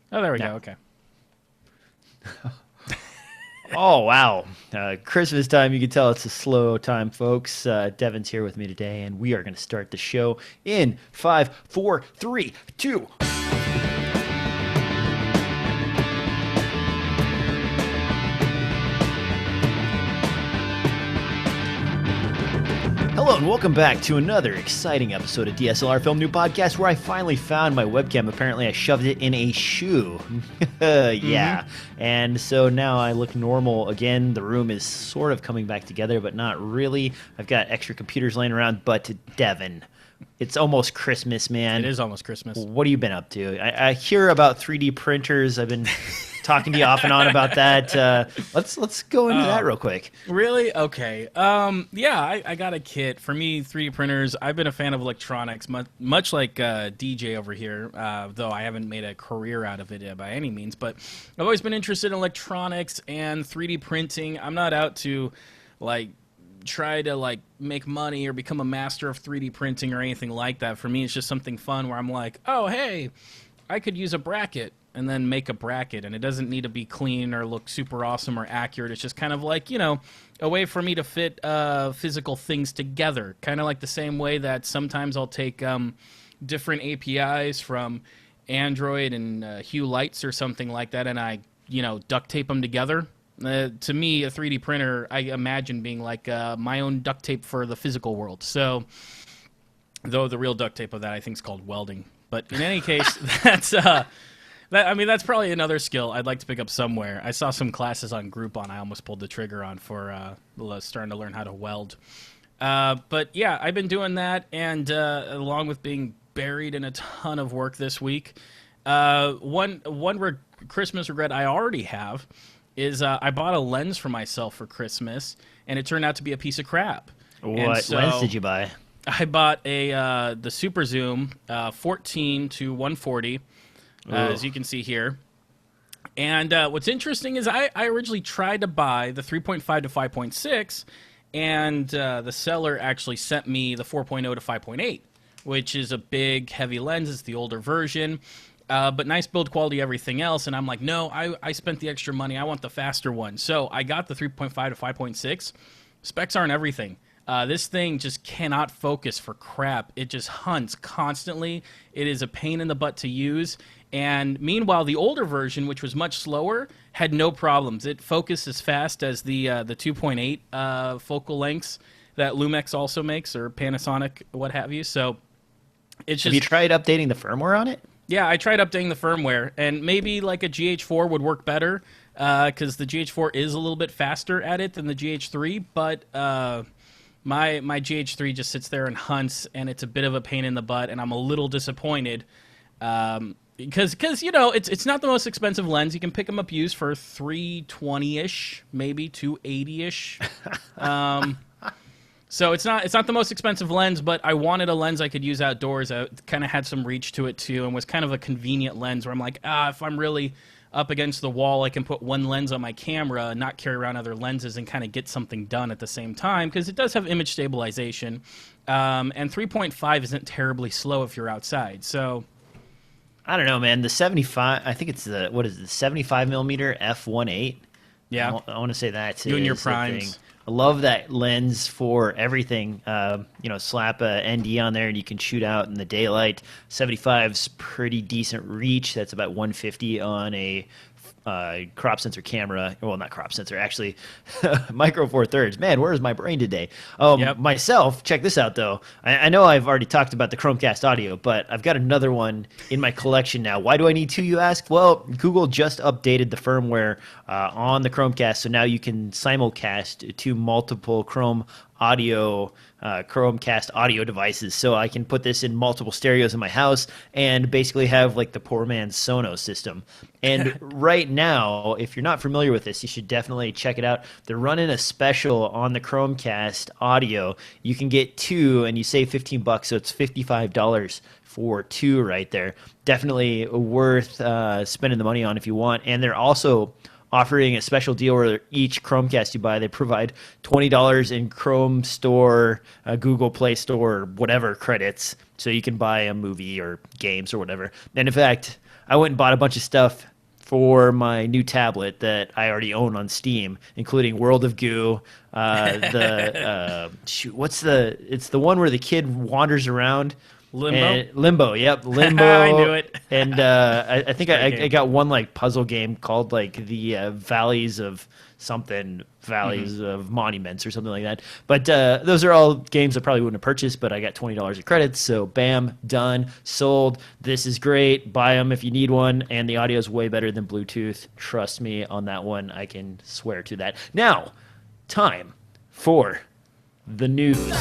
Oh, there we Now. go. Okay. Oh, wow. Christmas time, you can tell it's a slow time, folks. Devin's here with me today, and we are going to start the show in 5, 4, 3, 2. Hello and welcome back to another exciting episode of DSLR FILM NOOB Podcast, where I finally found my webcam. Apparently I shoved it in a shoe. Yeah. And so now I look normal again. The room is sort of coming back together, but not really. I've got extra computers laying around, but Devin, it's almost Christmas, man. It is almost Christmas. What have you been up to? I hear about 3D printers. I've been talking to you off and on about that. Let's go into that real quick. Really? Okay. Yeah, I got a kit. For me, 3D printers, I've been a fan of electronics, much like DJ over here, though I haven't made a career out of it by any means. But I've always been interested in electronics and 3D printing. I'm not out to, try to make money or become a master of 3D printing or anything like that. For me, it's just something fun where I'm like, oh, hey, I could use a bracket and then make a bracket, and it doesn't need to be clean or look super awesome or accurate. It's just kind of like, a way for me to fit physical things together, kind of like the same way that sometimes I'll take different APIs from Android and Hue Lights or something like that, and I, duct tape them together. To me, a 3D printer, I imagine being like my own duct tape for the physical world. So, though the real duct tape of that I think is called welding. But in any case, that's that's probably another skill I'd like to pick up somewhere. I saw some classes on Groupon I almost pulled the trigger on for starting to learn how to weld. But yeah, I've been doing that, and along with being buried in a ton of work this week, one Christmas regret I already have is I bought a lens for myself for Christmas, and it turned out to be a piece of crap. What lens did you buy? I bought the Super Zoom 14 to 140, as you can see here. And what's interesting is I originally tried to buy the 3.5 to 5.6, and the seller actually sent me the 4.0 to 5.8, which is a big, heavy lens. It's the older version. But nice build quality, everything else. And I'm like, no, I spent the extra money. I want the faster one. So I got the 3.5 to 5.6. Specs aren't everything. This thing just cannot focus for crap. It just hunts constantly. It is a pain in the butt to use. And meanwhile, the older version, which was much slower, had no problems. It focused as fast as the 2.8 focal lengths that Lumix also makes, or Panasonic, what have you. So it's just... Have you tried updating the firmware on it? Yeah, I tried updating the firmware, and maybe like a GH4 would work better, because the GH4 is a little bit faster at it than the GH3, but my GH3 just sits there and hunts, and it's a bit of a pain in the butt, and I'm a little disappointed, because it's not the most expensive lens. You can pick them up used for $320-ish, maybe $280-ish. So it's not the most expensive lens, but I wanted a lens I could use outdoors. It kind of had some reach to it too, and was kind of a convenient lens where I'm like, if I'm really up against the wall, I can put one lens on my camera and not carry around other lenses and kind of get something done at the same time, because it does have image stabilization, and 3.5 isn't terribly slow if you're outside. So I don't know, man. The 75, I think it's the 75 millimeter f1.8. Yeah, I want to say that you and your is the primes. thing. I love that lens for everything. Slap a ND on there and you can shoot out in the daylight. 75's pretty decent reach. That's about 150 on a crop sensor camera. Well, not crop sensor, actually. Micro Four Thirds. Man, where is my brain today? Yep. Myself, check this out, though. I know I've already talked about the Chromecast audio, but I've got another one in my collection now. Why do I need two, you ask? Well, Google just updated the firmware on the Chromecast, so now you can simulcast to multiple Chromecast audio devices. So I can put this in multiple stereos in my house and basically have like the poor man's Sonos system. And right now, if you're not familiar with this, you should definitely check it out. They're running a special on the Chromecast audio. You can get two and you save $15, so it's $55 for two right there. Definitely worth spending the money on if you want. And they're also offering a special deal where each Chromecast you buy, they provide $20 in Chrome Store, Google Play Store, whatever credits, so you can buy a movie or games or whatever. And in fact, I went and bought a bunch of stuff for my new tablet that I already own on Steam, including World of Goo. It's the one where the kid wanders around. Limbo. Yep, Limbo. I knew it. And I think I got one like puzzle game called like the Valleys of something, Valleys of Monuments or something like that. But those are all games I probably wouldn't have purchased, but I got $20 of credits, so bam, done, sold. This is great. Buy them if you need one, and the audio is way better than Bluetooth. Trust me on that one. I can swear to that. Now, time for the news.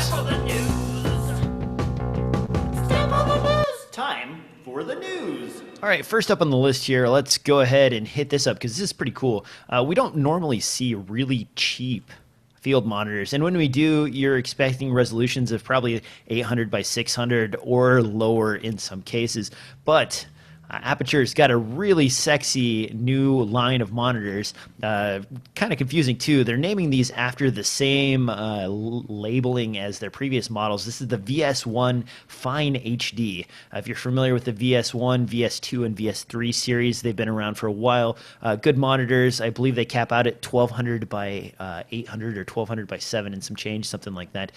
Time for the news. All right, first up on the list here, let's go ahead and hit this up because this is pretty cool. We don't normally see really cheap field monitors, and when we do, you're expecting resolutions of probably 800 by 600 or lower in some cases. But Aperture's got a really sexy new line of monitors. Kind of confusing too. They're naming these after the same labeling as their previous models. This is the VS-1 FineHD. If you're familiar with the VS-1, VS-2, and VS-3 series, they've been around for a while. Good monitors. I believe they cap out at 1200 by 800 or 1200 by 7 and some change, something like that.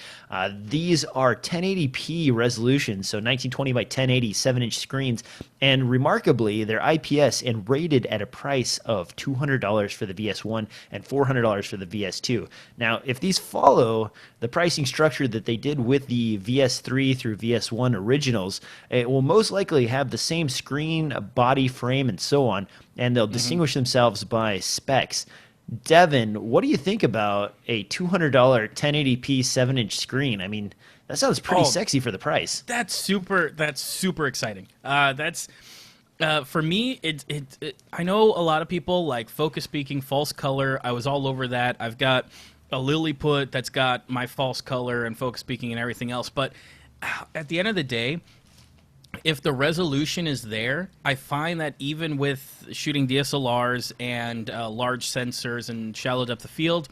These are 1080p resolution, so 1920 by 1080 7-inch screens. And remarkably, they're IPS and rated at a price of $200 for the VS1 and $400 for the VS2. Now, if these follow the pricing structure that they did with the VS3 through VS1 originals, it will most likely have the same screen, body, frame, and so on, and they'll distinguish themselves by specs. Devin, what do you think about a $200 1080p 7-inch screen? I mean, that sounds pretty sexy for the price. That's super exciting. For me, I know a lot of people like focus peaking, false color. I was all over that. I've got a Lilliput that's got my false color and focus peaking and everything else. But at the end of the day, if the resolution is there, I find that even with shooting DSLRs and large sensors and shallow depth of field,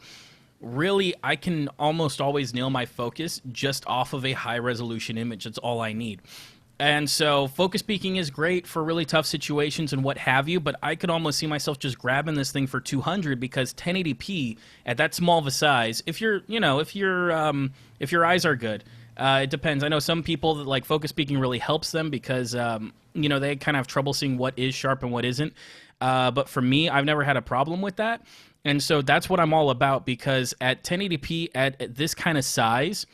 really, I can almost always nail my focus just off of a high-resolution image. That's all I need. And so focus peaking is great for really tough situations and what have you, but I could almost see myself just grabbing this thing for 200 because 1080p at that small of a size, if your eyes are good, it depends. I know some people that like focus peaking really helps them because they kind of have trouble seeing what is sharp and what isn't. But for me, I've never had a problem with that. And so that's what I'm all about because at 1080p at this kind of size,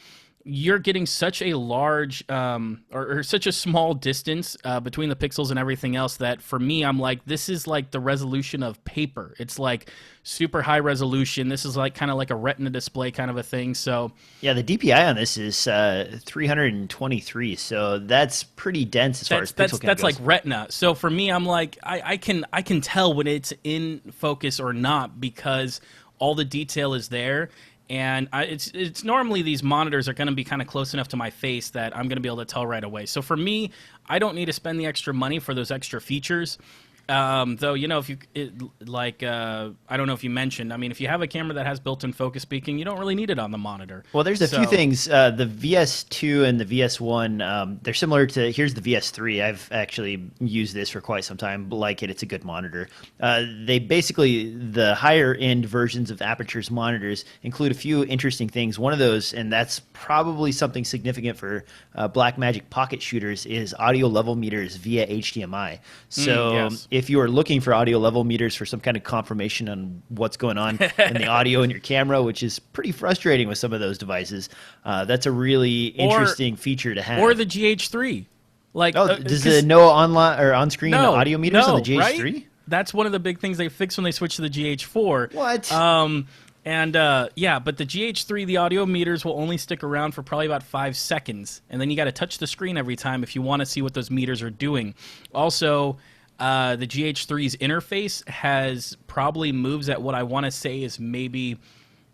you're getting such a large or such a small distance between the pixels and everything else that for me, I'm like, this is like the resolution of paper. It's like super high resolution. This is like kind of like a retina display kind of a thing. So yeah, the DPI on this is 323, so that's pretty dense as far as pixel count that's goes. like retina. So for me, I'm like, I can tell when it's in focus or not because all the detail is there. And it's normally these monitors are going to be kind of close enough to my face that I'm going to be able to tell right away. So for me, I don't need to spend the extra money for those extra features. Though, if I don't know if you mentioned, I mean, if you have a camera that has built-in focus peaking, you don't really need it on the monitor. Well, there's a few things. The VS2 and the VS1, they're similar to, here's the VS3. I've actually used this for quite some time. Like it, it's a good monitor. They basically, the higher-end versions of Aperture's monitors include a few interesting things. One of those, and that's probably something significant for Blackmagic pocket shooters, is audio level meters via HDMI. So yes. If you are looking for audio level meters for some kind of confirmation on what's going on in the audio in your camera, which is pretty frustrating with some of those devices, that's a really interesting feature to have. Or the GH3. Does it know online or on-screen audio meters on the GH3? Right? That's one of the big things they fixed when they switched to the GH4. What? But the GH3, the audio meters will only stick around for probably about 5 seconds, and then you got to touch the screen every time if you want to see what those meters are doing. Also, the GH3's interface has probably moves at what I want to say is maybe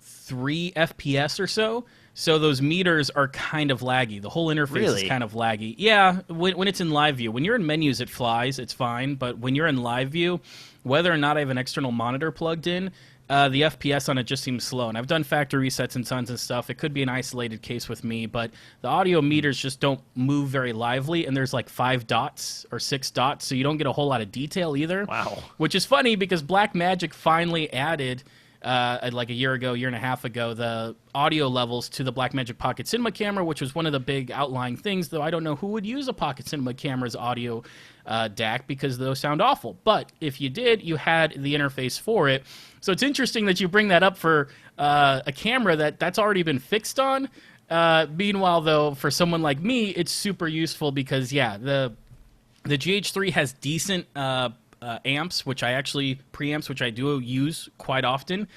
3 FPS or so. So those meters are kind of laggy. The whole interface is kind of laggy. Yeah, when it's in live view. When you're in menus, it flies. It's fine. But when you're in live view, whether or not I have an external monitor plugged in, the FPS on it just seems slow. And I've done factory resets and tons of stuff. It could be an isolated case with me, but the audio meters just don't move very lively, and there's like 5 dots or 6 dots, so you don't get a whole lot of detail either. Wow. Which is funny because Blackmagic finally added, like a year and a half ago, the audio levels to the Blackmagic Pocket Cinema camera, which was one of the big outlying things, though I don't know who would use a Pocket Cinema camera's audio DAC because those sound awful. But if you did, you had the interface for it. So it's interesting that you bring that up for a camera that's already been fixed on. Meanwhile, though, for someone like me, it's super useful because, yeah, the GH3 has decent amps, which I actually preamps, which I do use quite often,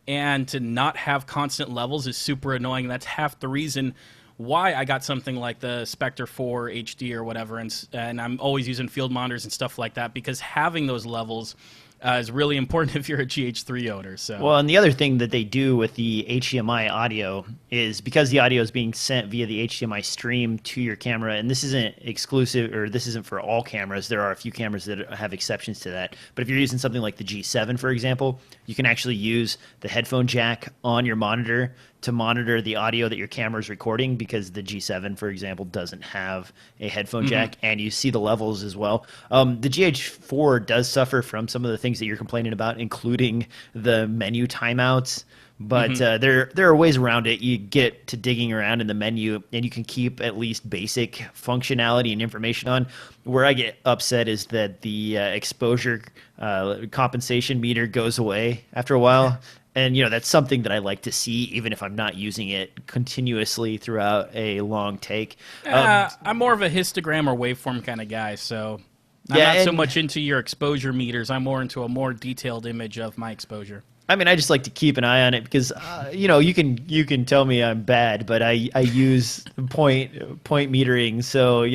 and to not have constant levels is super annoying. That's half the reason why I got something like the Spectre 4 HD or whatever, and I'm always using field monitors and stuff like that, because having those levels is really important if you're a GH3 owner. So. Well, and the other thing that they do with the HDMI audio is, because the audio is being sent via the HDMI stream to your camera, and this isn't exclusive, or this isn't for all cameras. There are a few cameras that have exceptions to that. But if you're using something like the G7, for example, you can actually use the headphone jack on your monitor to monitor the audio that your camera is recording, because the G7, for example, doesn't have a headphone jack, and you see the levels as well. The GH4 does suffer from some of the things that you're complaining about, including the menu timeouts. But there are ways around it. You get to digging around in the menu, and you can keep at least basic functionality and information on. Where I get upset is that the exposure compensation meter goes away after a while. And, that's something that I like to see, even if I'm not using it continuously throughout a long take. I'm more of a histogram or waveform kind of guy, so I'm not so much into your exposure meters. I'm more into a more detailed image of my exposure. I mean, I just like to keep an eye on it because, you can tell me I'm bad, but I use point metering. So,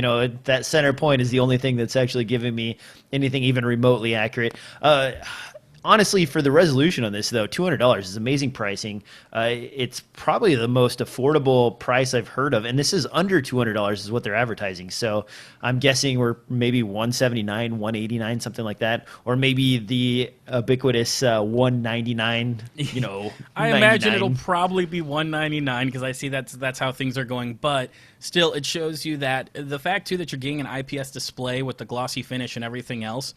that center point is the only thing that's actually giving me anything even remotely accurate. Honestly, for the resolution on this, though, $200 is amazing pricing. It's probably the most affordable price I've heard of, and this is under $200 is what they're advertising. So I'm guessing we're maybe $179, $189, something like that, or maybe the ubiquitous $199. I imagine it'll probably be $199 because I see that's how things are going. But still, it shows you that the fact too that you're getting an IPS display with the glossy finish and everything else.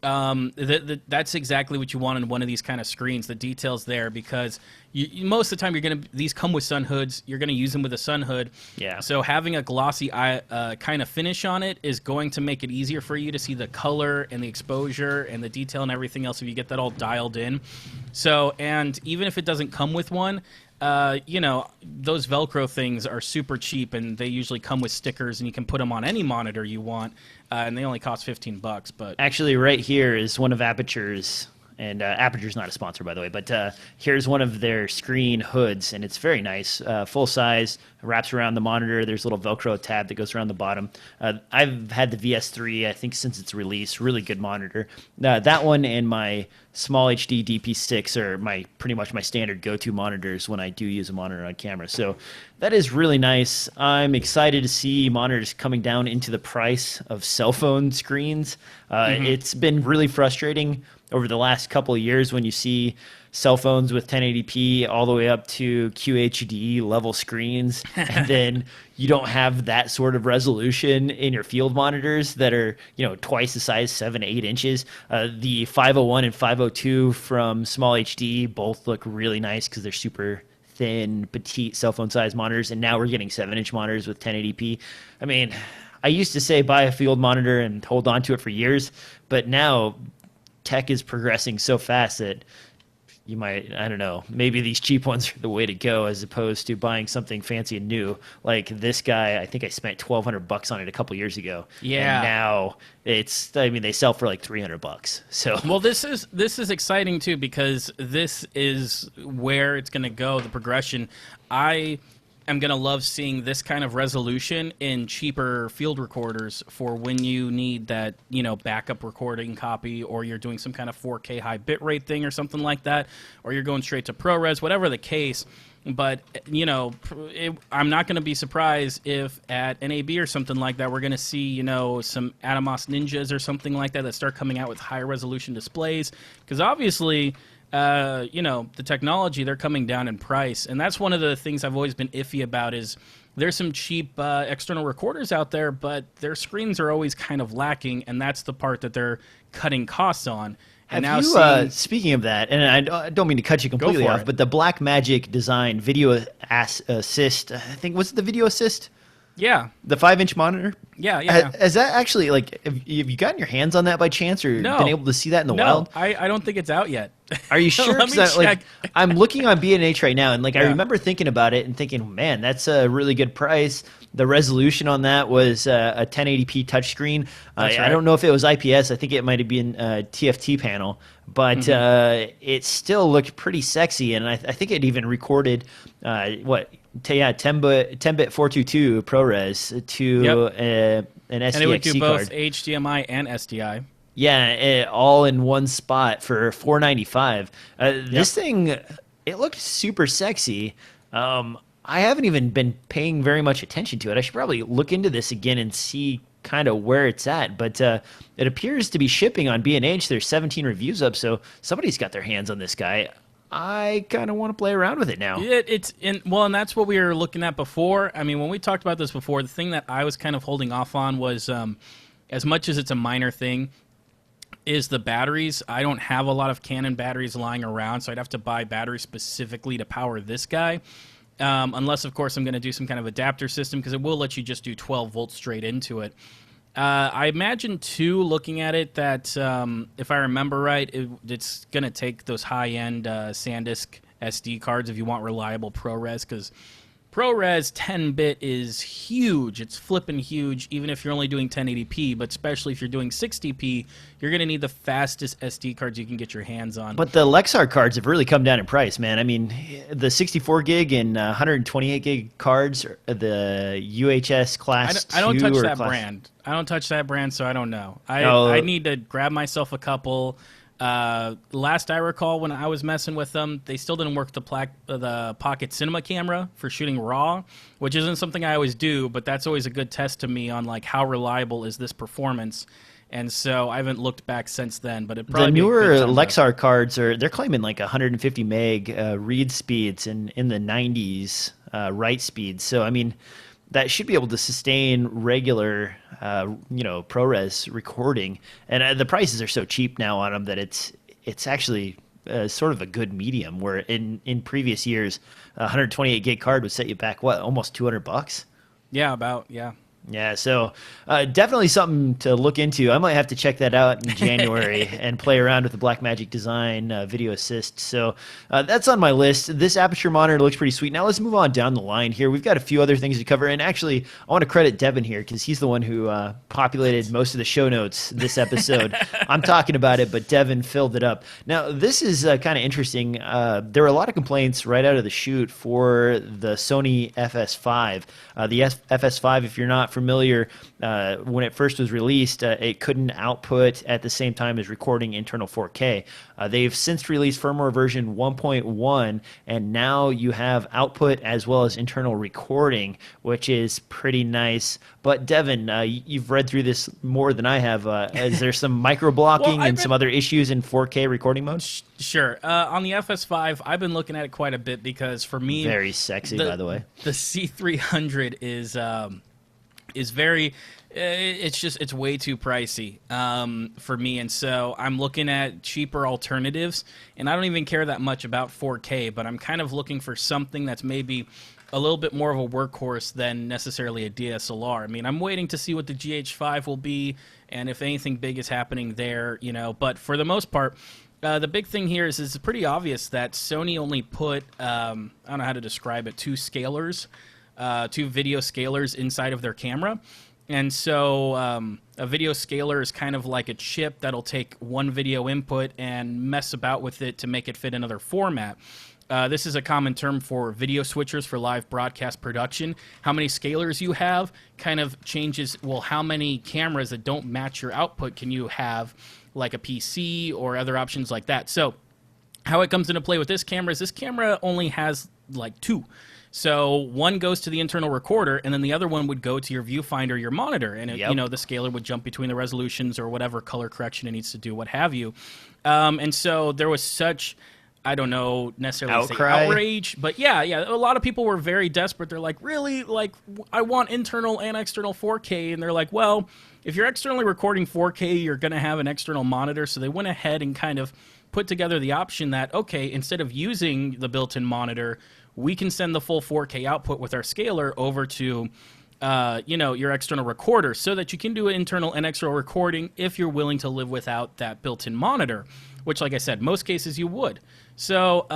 That's exactly what you want on one of these kind of screens. The details there, because most of the time these come with sun hoods. You're gonna use them with a sun hood. Yeah. So having a glossy kind of finish on it is going to make it easier for you to see the color and the exposure and the detail and everything else if you get that all dialed in. So, and even if it doesn't come with one, those Velcro things are super cheap, and they usually come with stickers, and you can put them on any monitor you want, and they only cost $15. But actually, right here is one of Aperture's, and Aperture's not a sponsor, by the way, but here's one of their screen hoods, and it's very nice, full size, wraps around the monitor. There's a little Velcro tab that goes around the bottom. I've had the VS3, I think, since its release. Really good monitor. That one and my Small HD DP6 are pretty much my standard go-to monitors when I do use a monitor on camera. So that is really nice. I'm excited to see monitors coming down into the price of cell phone screens. It's been really frustrating over the last couple of years when you see cell phones with 1080p all the way up to QHD level screens, and then you don't have that sort of resolution in your field monitors that are, twice the size, 7-8 inches. The 501 and 502 from Small HD both look really nice because they're super thin, petite cell phone size monitors, and now we're getting 7-inch monitors with 1080p. I mean, I used to say buy a field monitor and hold on to it for years, but now tech is progressing so fast that you might, I don't know, maybe these cheap ones are the way to go as opposed to buying something fancy and new. Like this guy, I think I spent $1,200 on it a couple years ago. Yeah. And now they sell for like $300. So well, this is exciting too, because this is where it's going to go, the progression. I'm going to love seeing this kind of resolution in cheaper field recorders for when you need that, backup recording copy, or you're doing some kind of 4K high bitrate thing or something like that, or you're going straight to ProRes, whatever the case. But, you know, I'm not going to be surprised if at NAB or something like that, we're going to see, you know, some Atomos Ninjas or something like that start coming out with higher resolution displays. Because obviously, you know, the technology, they're coming down in price. And that's one of the things I've always been iffy about is there's some cheap external recorders out there, but their screens are always kind of lacking. And that's the part that they're cutting costs on. Have you, speaking of that, and I don't mean to cut you completely off, but the Blackmagic design video assist, I think, was it the video assist? Yeah. The 5-inch monitor? Yeah. Has that actually, like, have you gotten your hands on that by chance, or been able to see that in the wild? No, I don't think it's out yet. Are you sure? Let me check. Like, I'm looking on B&H right now, and like I remember thinking about it and thinking, man, that's a really good price. The resolution on that was a 1080p touchscreen. Right. I don't know if it was IPS. I think it might have been a TFT panel, but it still looked pretty sexy, and I think it even recorded 10-bit 422 ProRes to an SDXC card. And it would do both HDMI and SDI. Yeah, all in one spot for $495. This thing, it looked super sexy. I haven't even been paying very much attention to it. I should probably look into this again and see kind of where it's at. But it appears to be shipping on B&H. There's 17 reviews up, so somebody's got their hands on this guy. I kind of want to play around with it now. And that's what we were looking at before. I mean, when we talked about this before, the thing that I was kind of holding off on was, as much as it's a minor thing, is the batteries. I don't have a lot of Canon batteries lying around, so I'd have to buy batteries specifically to power this guy. Unless, of course, I'm going to do some kind of adapter system, because it will let you just do 12 volts straight into it. I imagine, too, looking at it, that if I remember right, it's going to take those high-end SanDisk SD cards if you want reliable ProRes, because ProRes 10-bit is huge. It's flipping huge, even if you're only doing 1080p, but especially if you're doing 60p, you're going to need the fastest SD cards you can get your hands on. But the Lexar cards have really come down in price, man. I mean, the 64 gig and 128 gig cards, the UHS Class 2 I don't touch that class... brand. I don't touch that brand, so I don't know. I need to grab myself a couple. Last I recall, when I was messing with them, they still didn't work the Pocket Cinema camera for shooting RAW, which isn't something I always do, but that's always a good test to me on like how reliable is this performance. And so I haven't looked back since then, but it probably the newer Lexar cards they're claiming like 150 meg read speeds and in the 90s write speeds. So I mean, that should be able to sustain regular, ProRes recording. And the prices are so cheap now on them that it's actually sort of a good medium. Where in previous years, a 128 gig card would set you back almost $200. Yeah. Yeah, so definitely something to look into. I might have to check that out in January and play around with the Blackmagic Design Video Assist. So that's on my list. This Aperture monitor looks pretty sweet. Now let's move on down the line here. We've got a few other things to cover. And actually, I want to credit Devin here because he's the one who populated most of the show notes this episode. I'm talking about it, but Devin filled it up. Now, this is kind of interesting. There were a lot of complaints right out of the chute for the Sony FS5. The FS5, if you're not familiar, when it first was released, it couldn't output at the same time as recording internal 4K. They've since released firmware version 1.1, and now you have output as well as internal recording, which is pretty nice. But Devin, you've read through this more than I have. Is there some micro blocking and some other issues in 4K recording mode? Sure. On the FS5, I've been looking at it quite a bit because for me, very sexy, by the way. The C300 is very, it's way too pricey for me, and so I'm looking at cheaper alternatives, and I don't even care that much about 4K, but I'm kind of looking for something that's maybe a little bit more of a workhorse than necessarily a DSLR. I mean, I'm waiting to see what the GH5 will be, and if anything big is happening there, but for the most part, the big thing here is it's pretty obvious that Sony only put, I don't know how to describe it, two video scalers inside of their camera. And so a video scaler is kind of like a chip that'll take one video input and mess about with it to make it fit another format. This is a common term for video switchers for live broadcast production. How many scalers you have kind of changes, how many cameras that don't match your output can you have, like a PC or other options like that. So how it comes into play with this camera is this camera only has like two. So one goes to the internal recorder, and then the other one would go to your viewfinder, your monitor, and it, you know, the scaler would jump between the resolutions or whatever color correction it needs to do, what have you. And so there was such, I don't know necessarily say outrage, but yeah, a lot of people were very desperate. They're like, really, like I want internal and external 4K, and they're like, well, if you're externally recording 4K, you're going to have an external monitor. So they went ahead and kind of put together the option that, okay, instead of using the built-in monitor, we can send the full 4K output with our scaler over to, you know, your external recorder so that you can do internal and external recording if you're willing to live without that built-in monitor, which, like I said, most cases you would. So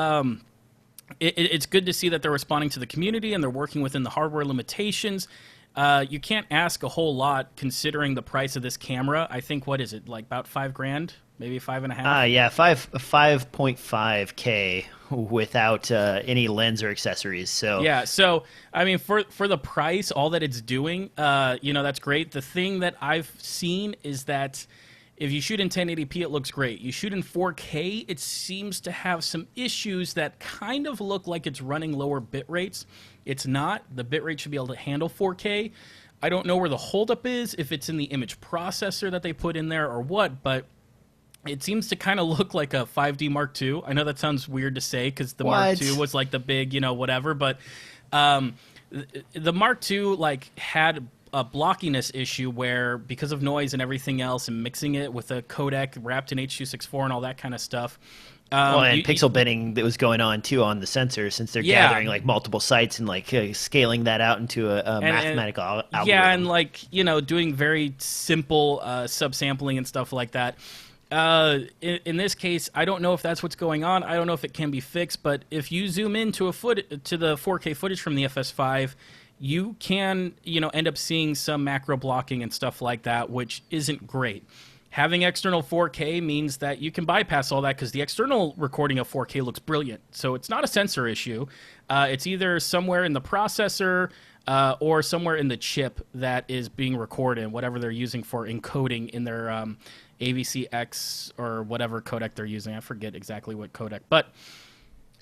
it's good to see that they're responding to the community and they're working within the hardware limitations. You can't ask a whole lot considering the price of this camera. I think, what is it, like about $5,000? Maybe 5.5. Yeah, 5.5K without any lens or accessories. So yeah, so I mean, for the price, all that it's doing, you know, that's great. The thing that I've seen is that if you shoot in 1080p, it looks great. You shoot in 4K, it seems to have some issues that kind of look like it's running lower bit rates. It's not. The bit rate should be able to handle 4K. I don't know where the holdup is, if it's in the image processor that they put in there or what, but it seems to kind of look like a 5D Mark II. I know that sounds weird to say because the Mark II was like the big, you know, whatever. But the Mark II like had a blockiness issue where because of noise and everything else and mixing it with a codec wrapped in H.264 and all that kind of stuff. And pixel binning that was going on too on the sensor since they're gathering like multiple sites and like scaling that out into a mathematical algorithm. Yeah, and like, you know, doing very simple subsampling and stuff like that. In this case, I don't know if that's what's going on. I don't know if it can be fixed, but if you zoom into to the 4K footage from the FS5, you can, you know, end up seeing some macro blocking and stuff like that, which isn't great. Having external 4K means that you can bypass all that because the external recording of 4K looks brilliant. So it's not a sensor issue. It's either somewhere in the processor or somewhere in the chip that is being recorded, whatever they're using for encoding in their AVCX or whatever codec they're using. I forget exactly what codec. But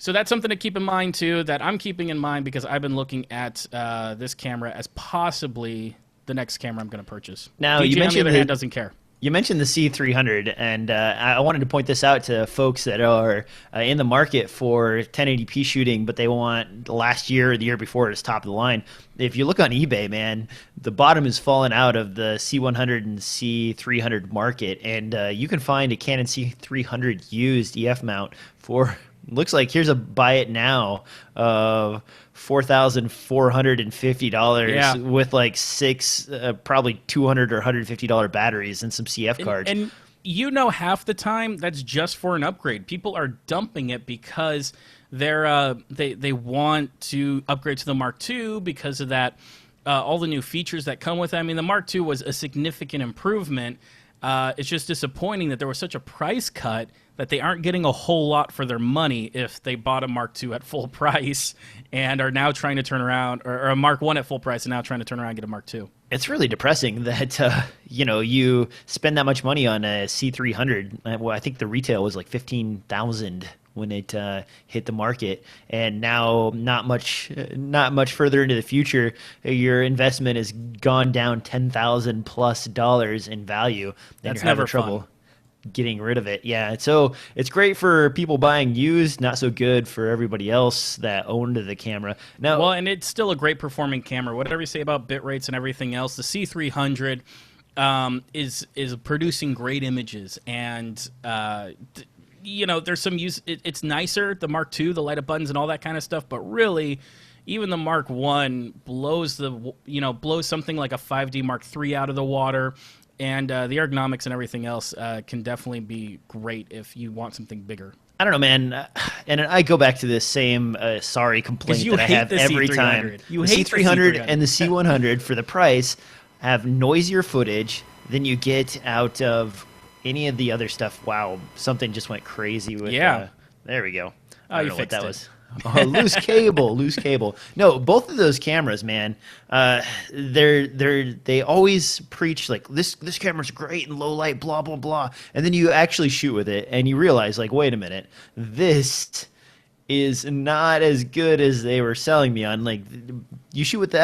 so that's something to keep in mind, too, that I'm keeping in mind because I've been looking at this camera as possibly the next camera I'm going to purchase. Now, DJ, you mentioned on the other hand, doesn't care. You mentioned the C300, and I wanted to point this out to folks that are in the market for 1080p shooting, but they want last year or the year before as top of the line. If you look on eBay, man, the bottom is fallen out of the C100 and C300 market, and you can find a Canon C300 used EF mount for, looks like, here's a buy it now of $4,450 with like six, probably $200 or $150 batteries and some CF cards. And you know, half the time that's just for an upgrade. People are dumping it because they want to upgrade to the Mark II because of that, all the new features that come with it. I mean, the Mark II was a significant improvement. It's just disappointing that there was such a price cut that they aren't getting a whole lot for their money if they bought a Mark II at full price and are now trying to turn around, or a Mark I at full price and now trying to turn around and get a Mark II. It's really depressing that, you know, you spend that much money on a C300. Well, I think the retail was like $15,000 when it hit the market, and now not much further into the future, your investment has gone down $10,000 plus in value. That's you're having never trouble fun. Getting rid of it. Yeah, so it's great for people buying used, not so good for everybody else that owned the camera. Now, well, and it's still a great performing camera. Whatever you say about bit rates and everything else, the C300 is producing great images, and you know, there's some use. It's nicer, the Mark II, the light up buttons and all that kind of stuff, but really, even the Mark I blows something like a 5D Mark III out of the water. And the ergonomics and everything else can definitely be great if you want something bigger. I don't know, man. And I go back to this same sorry complaint that I have every time. The C300 and the C100 for the price have noisier footage than you get out of any of the other stuff. Wow, something just went crazy with. Yeah. There we go. I don't know what that was. Oh, loose cable. No, both of those cameras, man. They always preach like this camera's great in low light, blah blah blah, and then you actually shoot with it, and you realize like, wait a minute, this is not as good as they were selling me on. Like, you shoot with the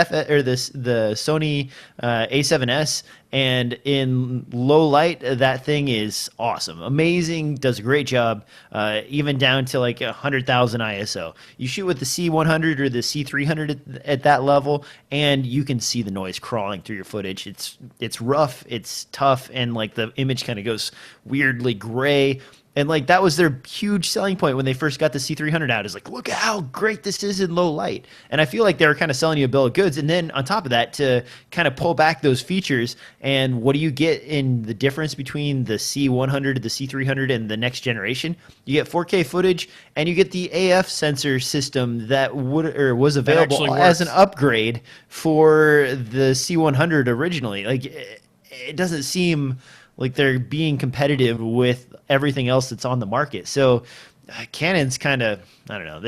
Sony A7S, and in low light, that thing is awesome, amazing, does a great job, even down to like 100,000 ISO. You shoot with the C100 or the C300 at that level, and you can see the noise crawling through your footage. It's rough, it's tough, and like the image kind of goes weirdly gray. And like that was their huge selling point when they first got the C300 out. Is like, look at how great this is in low light. And I feel like they were kind of selling you a bill of goods. And then on top of that, to kind of pull back those features, and what do you get in the difference between the C100, the C300, and the next generation? You get 4K footage, and you get the AF sensor system that was available as an upgrade for the C100 originally. Like, it doesn't seem like they're being competitive with everything else that's on the market. So Canon's kind of, I don't know,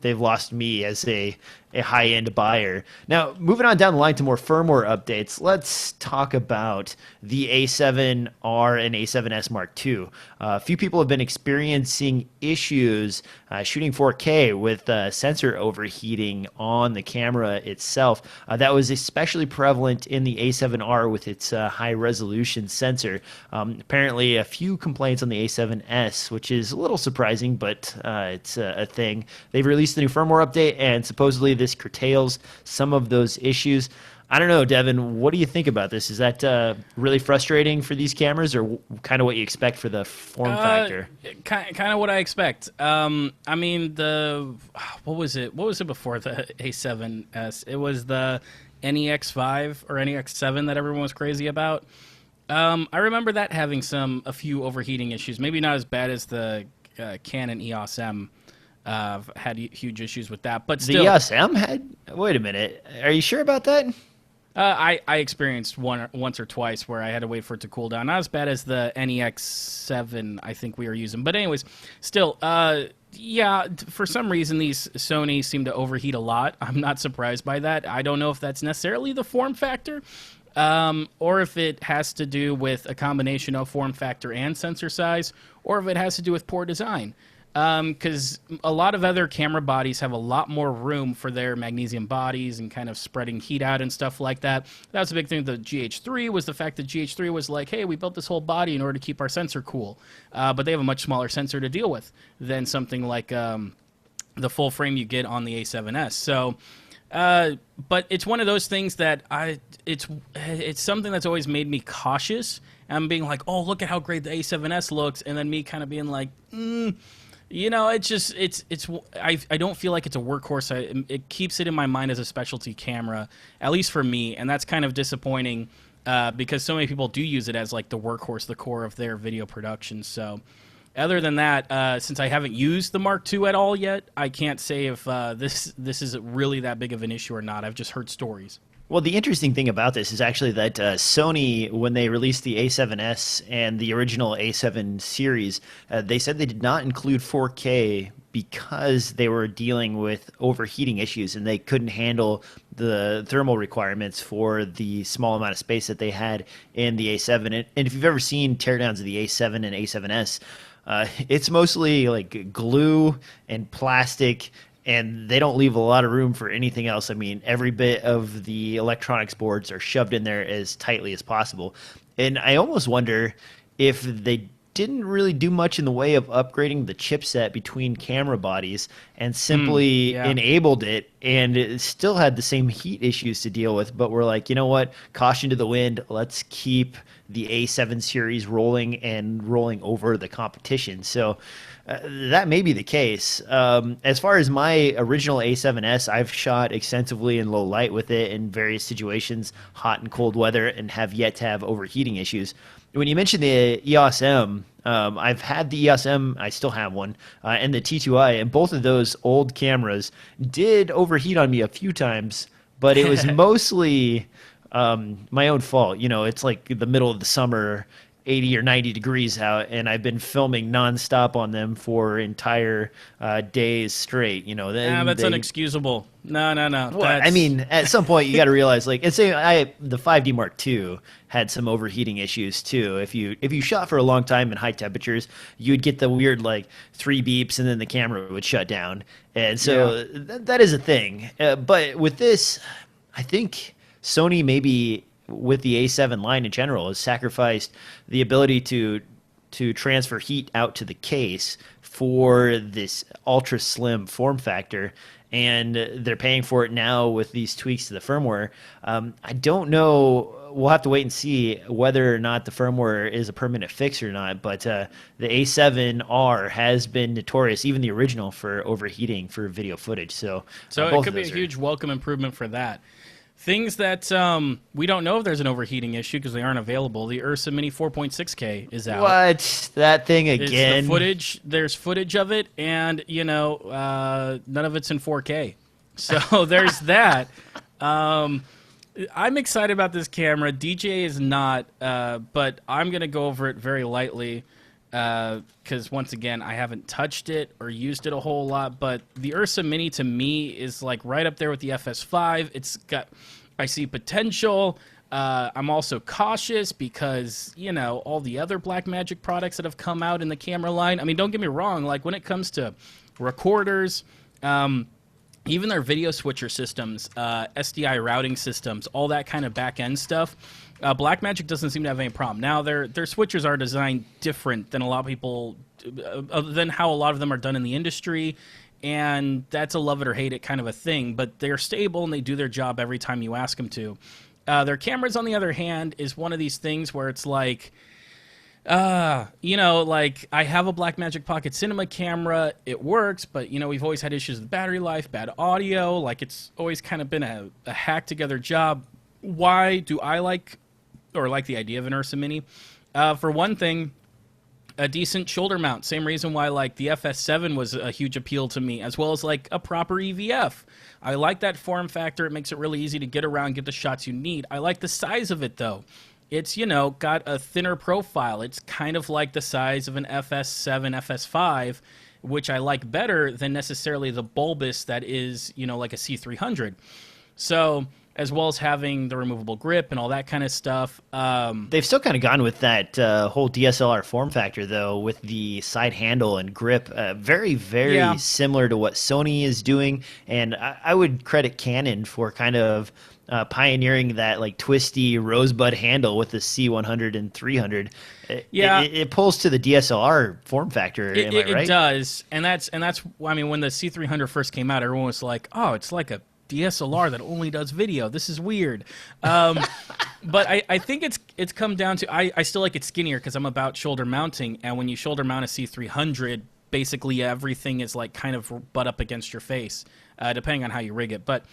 they've lost me as a high-end buyer. Now, moving on down the line to more firmware updates, let's talk about the A7R and A7S Mark II. A few people have been experiencing issues shooting 4K with sensor overheating on the camera itself. That was especially prevalent in the A7R with its high-resolution sensor. Apparently, a few complaints on the A7S, which is a little surprising, but it's a thing. They've released a new firmware update, and supposedly this curtails some of those issues. I don't know, Devin, what do you think about this? Is that really frustrating for these cameras, or kind of what you expect for the form factor? Kind of what I expect. I mean, what was it before the A7S? It was the NEX5 or NEX7 that everyone was crazy about. I remember that having a few overheating issues. Maybe not as bad as the Canon EOS M. Had huge issues with that, but still. The EOS M had? Wait a minute. Are you sure about that? I experienced once or twice where I had to wait for it to cool down. Not as bad as the NEX7 I think we were using. But anyways, still, yeah, for some reason these Sony seem to overheat a lot. I'm not surprised by that. I don't know if that's necessarily the form factor, or if it has to do with a combination of form factor and sensor size, or if it has to do with poor design. Because a lot of other camera bodies have a lot more room for their magnesium bodies and kind of spreading heat out and stuff like that. That was a big thing with the GH3, was the fact that GH3 was like, hey, we built this whole body in order to keep our sensor cool. But they have a much smaller sensor to deal with than something like the full frame you get on the A7S. So, but it's one of those things that it's something that's always made me cautious. I'm being like, oh, look at how great the A7S looks, and then me kind of being like, you know, I don't feel like it's a workhorse. It keeps it in my mind as a specialty camera, at least for me, and that's kind of disappointing because so many people do use it as like the workhorse, the core of their video production. So other than that, since I haven't used the Mark II at all yet, I can't say if this is really that big of an issue or not. I've just heard stories. Well, the interesting thing about this is actually that Sony, when they released the A7S and the original A7 series, they said they did not include 4K because they were dealing with overheating issues and they couldn't handle the thermal requirements for the small amount of space that they had in the A7. And if you've ever seen teardowns of the A7 and A7S, it's mostly like glue and plastic, and they don't leave a lot of room for anything else. I mean, every bit of the electronics boards are shoved in there as tightly as possible. And I almost wonder if they didn't really do much in the way of upgrading the chipset between camera bodies and simply enabled it, and it still had the same heat issues to deal with. But we're like, you know what? Caution to the wind. Let's keep the A7 series rolling and rolling over the competition. So that may be the case. As far as my original A7S, I've shot extensively in low light with it in various situations, hot and cold weather, and have yet to have overheating issues. When you mentioned the EOS M, I've had the EOS M, I still have one, and the T2i, and both of those old cameras did overheat on me a few times, but it was mostly my own fault. You know, it's like the middle of the summer, 80 or 90 degrees out, and I've been filming nonstop on them for entire days straight. You know, That's unexcusable. No. Well, I mean, at some point you got to realize, like, and say the 5D Mark II had some overheating issues too. If you shot for a long time in high temperatures, you'd get the weird like 3 beeps, and then the camera would shut down. And so that is a thing. But with this, I think Sony maybe with the A7 line in general has sacrificed the ability to transfer heat out to the case for this ultra slim form factor, and they're paying for it now with these tweaks to the firmware. I don't know. We'll have to wait and see whether or not the firmware is a permanent fix or not, but the A7R has been notorious, even the original, for overheating for video footage. So it could be a huge welcome improvement for that. Things that we don't know if there's an overheating issue because they aren't available. The Ursa Mini 4.6K is out. What? That thing again? The footage. There's footage of it, and none of it's in 4K. So there's that. I'm excited about this camera. DJ is not, but I'm gonna go over it very lightly because once again, I haven't touched it or used it a whole lot. But the Ursa Mini to me is like right up there with the FS5. I see potential. I'm also cautious because, all the other Blackmagic products that have come out in the camera line. I mean, don't get me wrong. Like when it comes to recorders, even their video switcher systems, SDI routing systems, all that kind of back-end stuff, Blackmagic doesn't seem to have any problem. Now, their switchers are designed different than a lot of people, than how a lot of them are done in the industry, and that's a love it or hate it kind of a thing, but they're stable and they do their job every time you ask them to. Their cameras, on the other hand, is one of these things where it's like, like I have a Blackmagic Pocket Cinema camera. It works, but, we've always had issues with battery life, bad audio. Like it's always kind of been a hack together job. Why do I like the idea of an Ursa Mini? For one thing, a decent shoulder mount. Same reason why like the FS7 was a huge appeal to me, as well as like a proper EVF. I like that form factor. It makes it really easy to get around, get the shots you need. I like the size of it though. It's, got a thinner profile. It's kind of like the size of an FS7, FS5, which I like better than necessarily the bulbous that is, like a C300. So, as well as having the removable grip and all that kind of stuff. They've still kind of gone with that whole DSLR form factor, though, with the side handle and grip. Very, very similar to what Sony is doing. And I would credit Canon for kind of pioneering that like twisty rosebud handle with the C100 and 300. It pulls to the DSLR form factor. Am I right? It does, and that's. I mean, when the C300 first came out, everyone was like, "Oh, it's like a DSLR that only does video. This is weird." But I think it's come down to I still like it skinnier because I'm about shoulder mounting, and when you shoulder mount a C300, basically everything is like kind of butt up against your face, depending on how you rig it. But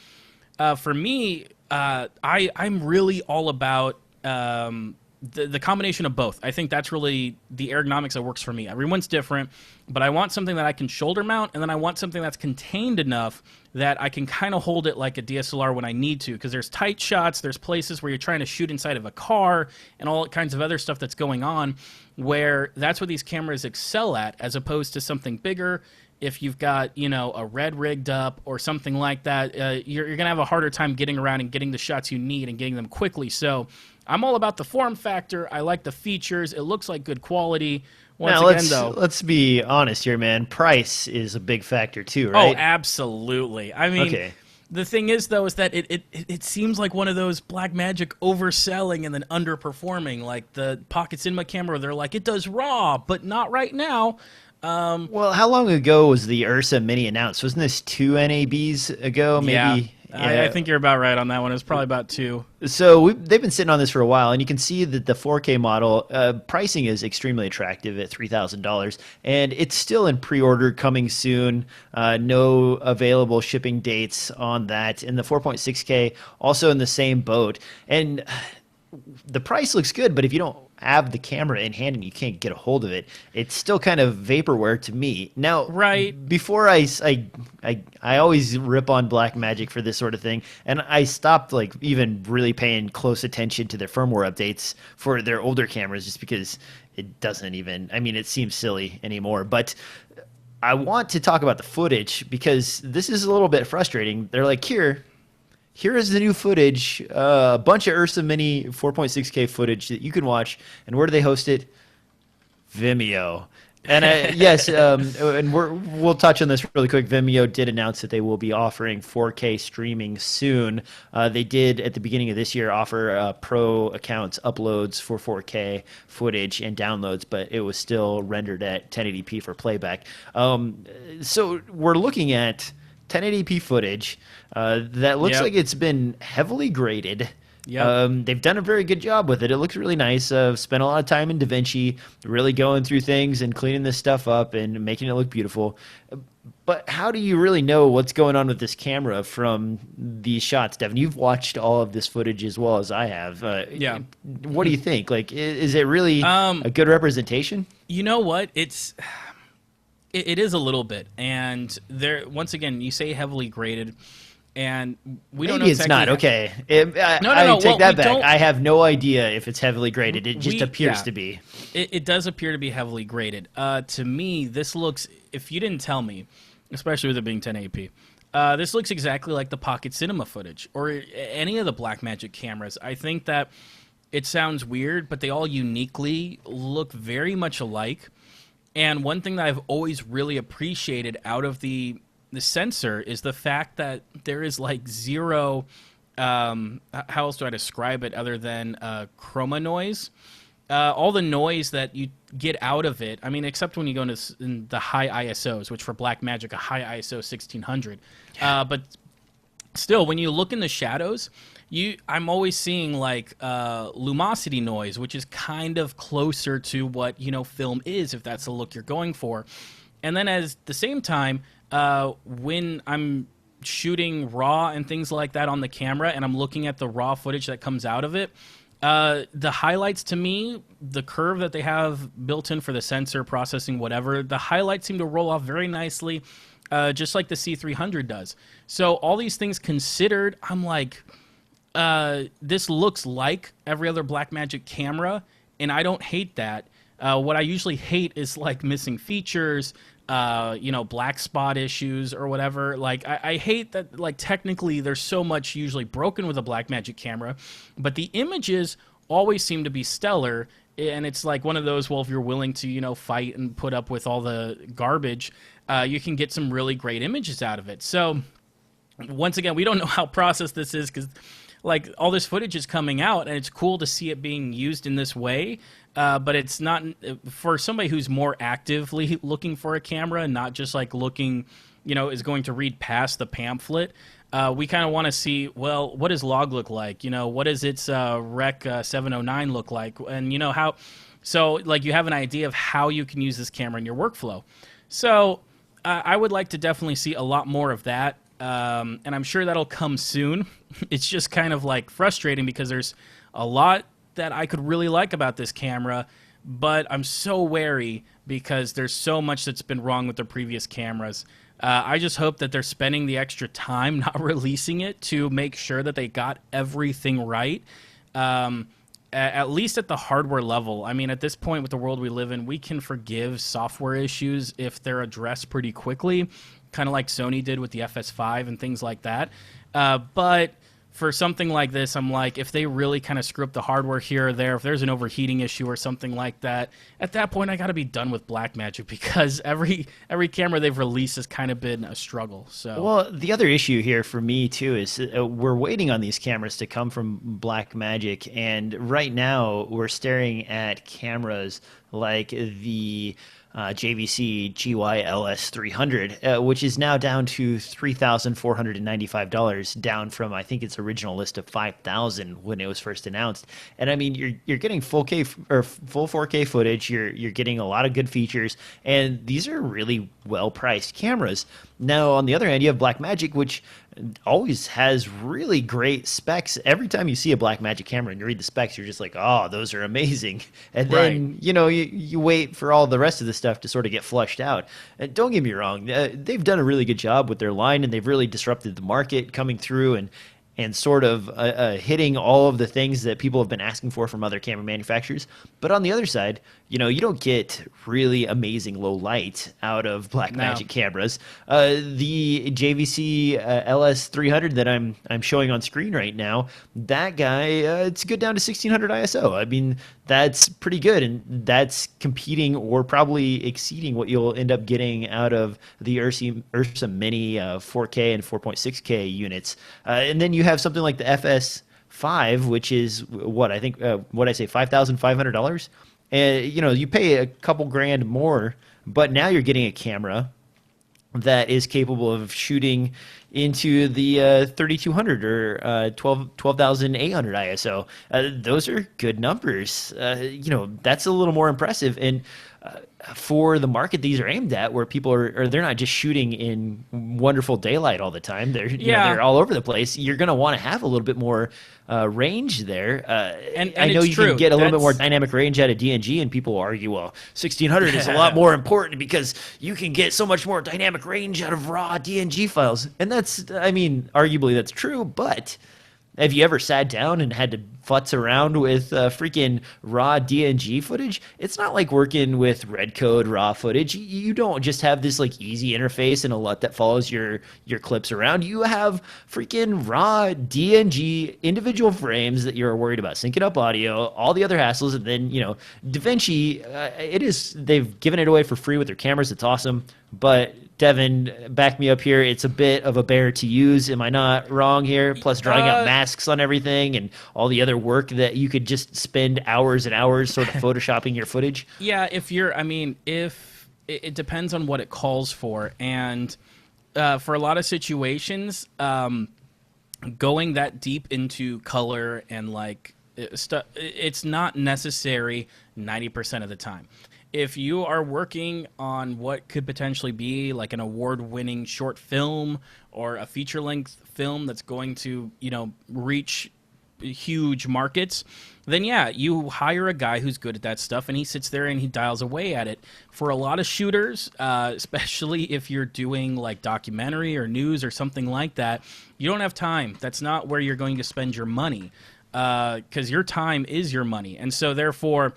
for me, I'm really all about the combination of both. I think that's really the ergonomics that works for me. Everyone's different, but I want something that I can shoulder mount, and then I want something that's contained enough that I can kind of hold it like a DSLR when I need to, because there's tight shots, there's places where you're trying to shoot inside of a car, and all kinds of other stuff that's going on, where that's what these cameras excel at, as opposed to something bigger. If you've got, a red rigged up or something like that, you're going to have a harder time getting around and getting the shots you need and getting them quickly. So I'm all about the form factor. I like the features. It looks like good quality. Let's be honest here, man. Price is a big factor too, right? Oh, absolutely. I mean, The thing is, though, is that it seems like one of those Blackmagic overselling and then underperforming, like the Pocket Cinema camera. They're like, it does RAW, but not right now. Well, how long ago was the Ursa Mini announced? Wasn't this 2 NABs ago, maybe? Yeah. I think you're about right on that one. It was probably about 2. So they've been sitting on this for a while, and you can see that the 4K model pricing is extremely attractive at $3,000, and it's still in pre-order, coming soon. No available shipping dates on that. And the 4.6K also in the same boat. And the price looks good, but if you don't have the camera in hand and you can't get a hold of it, it's still kind of vaporware to me. Now, Right. before I always rip on Blackmagic for this sort of thing, and I stopped like even really paying close attention to their firmware updates for their older cameras just because it doesn't even, I mean, it seems silly anymore. But I want to talk about the footage because this is a little bit frustrating. They're like, here is the new footage, a bunch of Ursa Mini 4.6K footage that you can watch. And where do they host it? Vimeo. And yes, and we'll touch on this really quick. Vimeo did announce that they will be offering 4K streaming soon. They did at the beginning of this year offer pro accounts uploads for 4K footage and downloads, but it was still rendered at 1080p for playback. So we're looking at 1080p footage that looks like it's been heavily graded. Yep. They've done a very good job with it. It looks really nice. Spent a lot of time in DaVinci, really going through things and cleaning this stuff up and making it look beautiful. But how do you really know what's going on with this camera from these shots, Devin? You've watched all of this footage as well as I have. Yeah. What do you think? Like, is it really a good representation? You know what? It is a little bit. And there, once again, you say heavily graded. And we don't know Maybe it's not. Okay. I take that back. I have no idea if it's heavily graded. It just appears to be. It does appear to be heavily graded. To me, this looks, if you didn't tell me, especially with it being 1080p, this looks exactly like the Pocket Cinema footage or any of the Blackmagic cameras. I think that it sounds weird, but they all uniquely look very much alike. And one thing that I've always really appreciated out of the sensor is the fact that there is like zero, how else do I describe it other than chroma noise? All the noise that you get out of it, I mean, except when you go into the high ISOs, which for Blackmagic, a high ISO 1600. But still, when you look in the shadows, I'm always seeing like lumosity noise, which is kind of closer to what, film is, if that's the look you're going for. And then at the same time, when I'm shooting RAW and things like that on the camera and I'm looking at the RAW footage that comes out of it, the highlights to me, the curve that they have built in for the sensor processing, whatever, the highlights seem to roll off very nicely, just like the C300 does. So all these things considered, I'm like, this looks like every other Blackmagic camera, and I don't hate that. What I usually hate is like missing features, black spot issues or whatever. Like I hate that, like, technically there's so much usually broken with a Blackmagic camera, but the images always seem to be stellar. And it's like one of those, well, if you're willing to, fight and put up with all the garbage, you can get some really great images out of it. So once again, we don't know how processed this is because like all this footage is coming out and it's cool to see it being used in this way. But it's not for somebody who's more actively looking for a camera and not just like looking, is going to read past the pamphlet. We kind of want to see, well, what does log look like? What does its Rec 709 look like? And how, so like you have an idea of how you can use this camera in your workflow. So I would like to definitely see a lot more of that. And I'm sure that'll come soon. It's just kind of like frustrating because there's a lot that I could really like about this camera, but I'm so wary because there's so much that's been wrong with the previous cameras. I just hope that they're spending the extra time not releasing it to make sure that they got everything right, at least at the hardware level. I mean, at this point with the world we live in, we can forgive software issues if they're addressed pretty quickly, kind of like Sony did with the FS5 and things like that. But for something like this, I'm like, if they really kind of screw up the hardware here or there, if there's an overheating issue or something like that, at that point I got to be done with Blackmagic because every camera they've released has kind of been a struggle. So, well, the other issue here for me too is we're waiting on these cameras to come from Blackmagic, and right now we're staring at cameras like the JVC GY-LS 300, which is now down to $3,495, down from I think its original list of $5,000 when it was first announced. And I mean, you're getting full 4K footage. You're getting a lot of good features, and these are really well priced cameras. Now, on the other hand, you have Blackmagic, which always has really great specs. Every time you see a Blackmagic camera and you read the specs, you're just like, oh, those are amazing. And then, you wait for all the rest of the stuff to sort of get flushed out. And don't get me wrong, they've done a really good job with their line, and they've really disrupted the market coming through and sort of hitting all of the things that people have been asking for from other camera manufacturers. But on the other side, you don't get really amazing low light out of Blackmagic cameras. The JVC LS300 that I'm showing on screen right now, that guy, it's good down to 1600 ISO. I mean, that's pretty good, and that's competing or probably exceeding what you'll end up getting out of the Ursa Mini 4K and 4.6K units. And then you have something like the FS5, which is what I think, $5,500. And you pay a couple grand more, but now you're getting a camera that is capable of shooting into the 3200 or 12,800 ISO. Those are good numbers. That's a little more impressive. And for the market these are aimed at, where people are they're not just shooting in wonderful daylight all the time. They're all over the place. You're going to want to have a little bit more range there. And I know you can get a little bit more dynamic range out of DNG, and people argue, well, 1600 is a lot more important because you can get so much more dynamic range out of raw DNG files. And arguably that's true, but have you ever sat down and had to futz around with freaking raw DNG footage? It's not like working with red code raw footage. You don't just have this like easy interface and a LUT that follows your clips around. You have freaking raw DNG individual frames that you're worried about syncing up audio, all the other hassles, and then DaVinci. They've given it away for free with their cameras. It's awesome, but Devin, back me up here. It's a bit of a bear to use. Am I not wrong here? Plus drawing out masks on everything and all the other work that you could just spend hours and hours sort of photoshopping your footage. Yeah, if it depends on what it calls for. And for a lot of situations, going that deep into color and it's not necessary 90% of the time. If you are working on what could potentially be like an award-winning short film or a feature-length film that's going to, reach huge markets, then yeah, you hire a guy who's good at that stuff, and he sits there and he dials away at it. For a lot of shooters, especially if you're doing like documentary or news or something like that, you don't have time. That's not where you're going to spend your money, because your time is your money. And so therefore,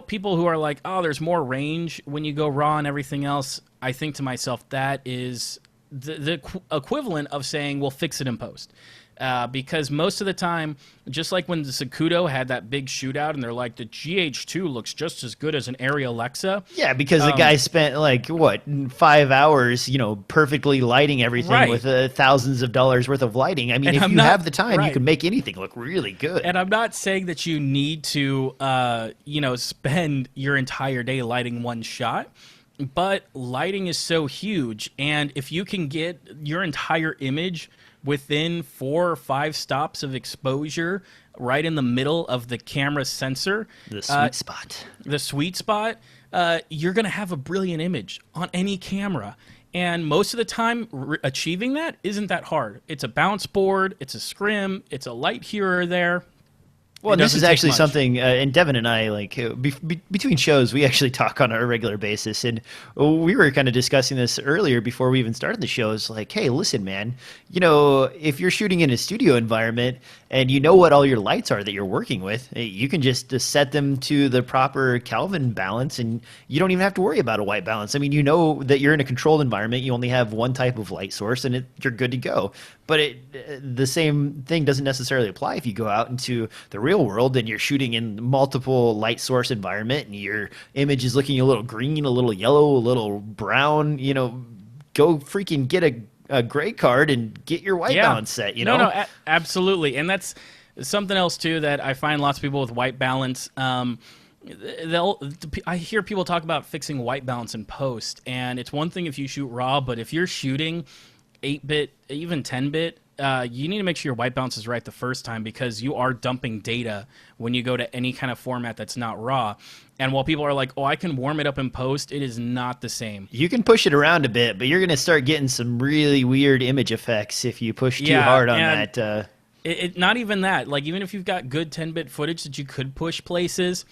people who are like, oh, there's more range when you go raw and everything else, I think to myself, that is the equivalent of saying, well, fix it in post. Because most of the time, just like when the Sakudo had that big shootout and they're like, the GH2 looks just as good as an Arri Alexa. Yeah, because the guy spent 5 hours, perfectly lighting everything with thousands of dollars worth of lighting. I mean, if you have the time, you can make anything look really good. And I'm not saying that you need to, spend your entire day lighting one shot. But lighting is so huge. And if you can get your entire image within 4 or 5 stops of exposure right in the middle of the camera sensor, the sweet spot, you're going to have a brilliant image on any camera. And most of the time, achieving that isn't that hard. It's a bounce board, it's a scrim, it's a light here or there. Well, this is actually something, and Devin and I, between shows, we actually talk on a regular basis, and we were kind of discussing this earlier before we even started the show. It's like, hey, listen, man, if you're shooting in a studio environment and you know what all your lights are that you're working with, you can just set them to the proper Kelvin balance, and you don't even have to worry about a white balance. I mean, you know that you're in a controlled environment, you only have one type of light source, and you're good to go. But the same thing doesn't necessarily apply if you go out into the real world and you're shooting in multiple light source environment and your image is looking a little green, a little yellow, a little brown. Go freaking get a gray card and get your white balance set. No, absolutely. And that's something else too that I find lots of people with white balance. I hear people talk about fixing white balance in post, and it's one thing if you shoot raw, but if you're shooting 8-bit, even 10-bit you need to make sure your white balance is right the first time, because you are dumping data when you go to any kind of format that's not RAW. And while people are like, oh, I can warm it up in post, it is not the same. You can push it around a bit, but you're going to start getting some really weird image effects if you push too hard on that. Not even that. Like, even if you've got good 10-bit footage that you could push places,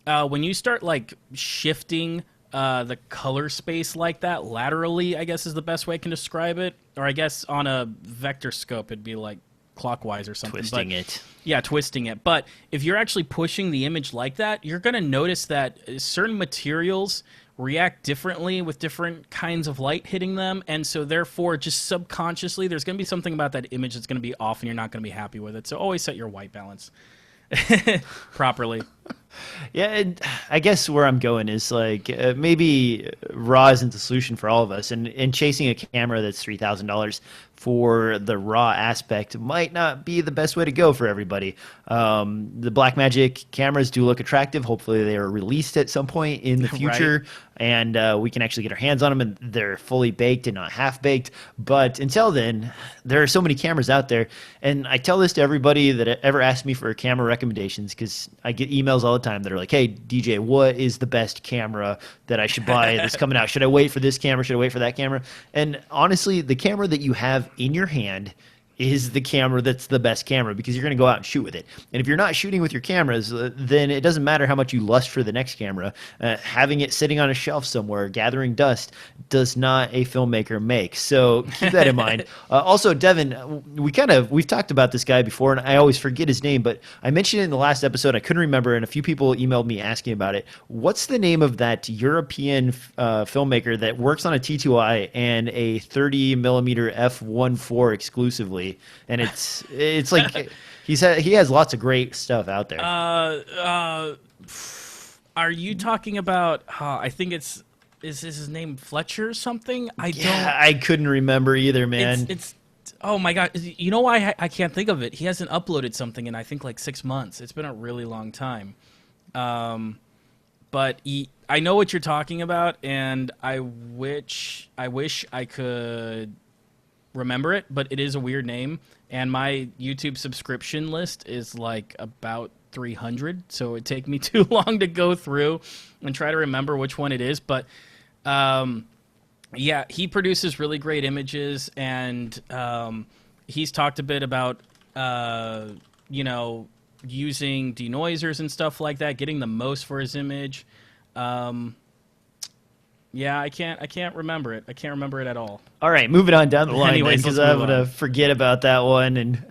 when you start like shifting the color space like that laterally, I guess is the best way I can describe it. Or I guess on a vector scope, it'd be like clockwise or something. Twisting it. Yeah, twisting it. But if you're actually pushing the image like that, you're going to notice that certain materials react differently with different kinds of light hitting them. And so therefore, just subconsciously, there's going to be something about that image that's going to be off and you're not going to be happy with it. So always set your white balance properly. Yeah, and I guess where I'm going is like maybe RAW isn't the solution for all of us, and chasing a camera that's $3,000 for the RAW aspect might not be the best way to go for everybody. The Blackmagic cameras do look attractive. Hopefully they are released at some point in the future, right, and we can actually get our hands on them and they're fully baked and not half baked. But until then, there are so many cameras out there, and I tell this to everybody that ever asks me for camera recommendations, because I get emails all the time that are like, hey, DJ, what is the best camera that I should buy that's coming out? Should I wait for this camera? Should I wait for that camera? And honestly, the camera that you have in your hand is the camera that's the best camera, because you're going to go out and shoot with it. And if you're not shooting with your cameras, then it doesn't matter how much you lust for the next camera. Having it sitting on a shelf somewhere, gathering dust, does not a filmmaker make. So keep that in mind. Also, Devin, we've talked about this guy before, and I always forget his name, but I mentioned it in the last episode. I couldn't remember, and a few people emailed me asking about it. What's the name of that European filmmaker that works on a T2i and a 30mm f1.4 exclusively? And it's like he has lots of great stuff out there. Are you talking about? I think is his name Fletcher or something? I couldn't remember either, man. It's oh my god! You know why I can't think of it? He hasn't uploaded something in I think like 6 months. It's been a really long time. But I know what you're talking about, and I wish I could remember it, but it is a weird name, and my YouTube subscription list is like about 300, so it'd take me too long to go through and try to remember which one it is. But yeah, he produces really great images, and he's talked a bit about using denoisers and stuff like that, getting the most for his image. Yeah, I can't remember it. I can't remember it at all. All right, moving on down the line, Anyways, because I'm going to forget about that one. And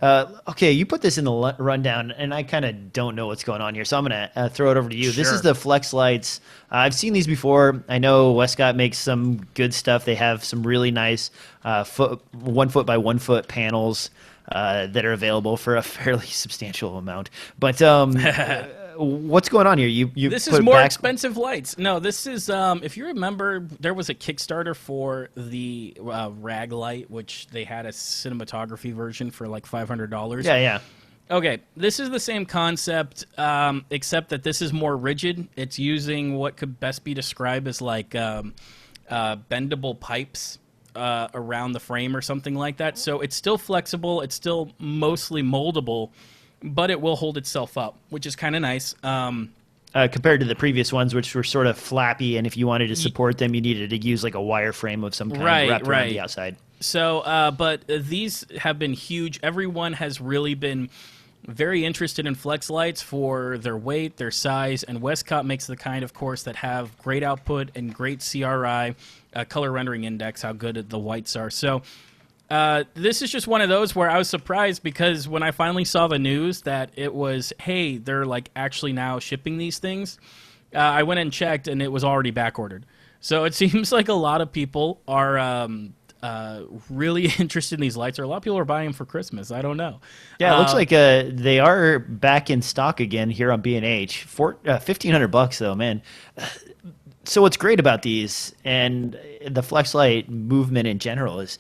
okay, you put this in the rundown, and I kind of don't know what's going on here, so I'm going to throw it over to you. Sure. This is the Flex lights. I've seen these before. I know Wescott makes some good stuff. They have some really nice 1 foot by 1 foot panels that are available for a fairly substantial amount. But what's going on here? This is more expensive lights. No, this is if you remember, there was a Kickstarter for the rag light, which they had a cinematography version for like $500. Yeah. Okay, this is the same concept, except that this is more rigid. It's using what could best be described as like bendable pipes around the frame or something like that. So it's still flexible. It's still mostly moldable, but it will hold itself up, which is kind of nice. Compared to the previous ones, which were sort of flappy, and if you wanted to support them, you needed to use like a wireframe of some kind wrapped around the outside. So, but these have been huge. Everyone has really been very interested in flex lights for their weight, their size, and Wescott makes the kind, of course, that have great output and great CRI, color rendering index, how good the whites are. So this is just one of those where I was surprised, because when I finally saw the news that it was, hey, they're like actually now shipping these things, I went and checked, and it was already back ordered. So it seems like a lot of people are really interested in these lights, or a lot of people are buying them for Christmas. I don't know. Yeah, it looks like they are back in stock again here on B&H. $1,500 though, man. So what's great about these and the Flex Light movement in general is,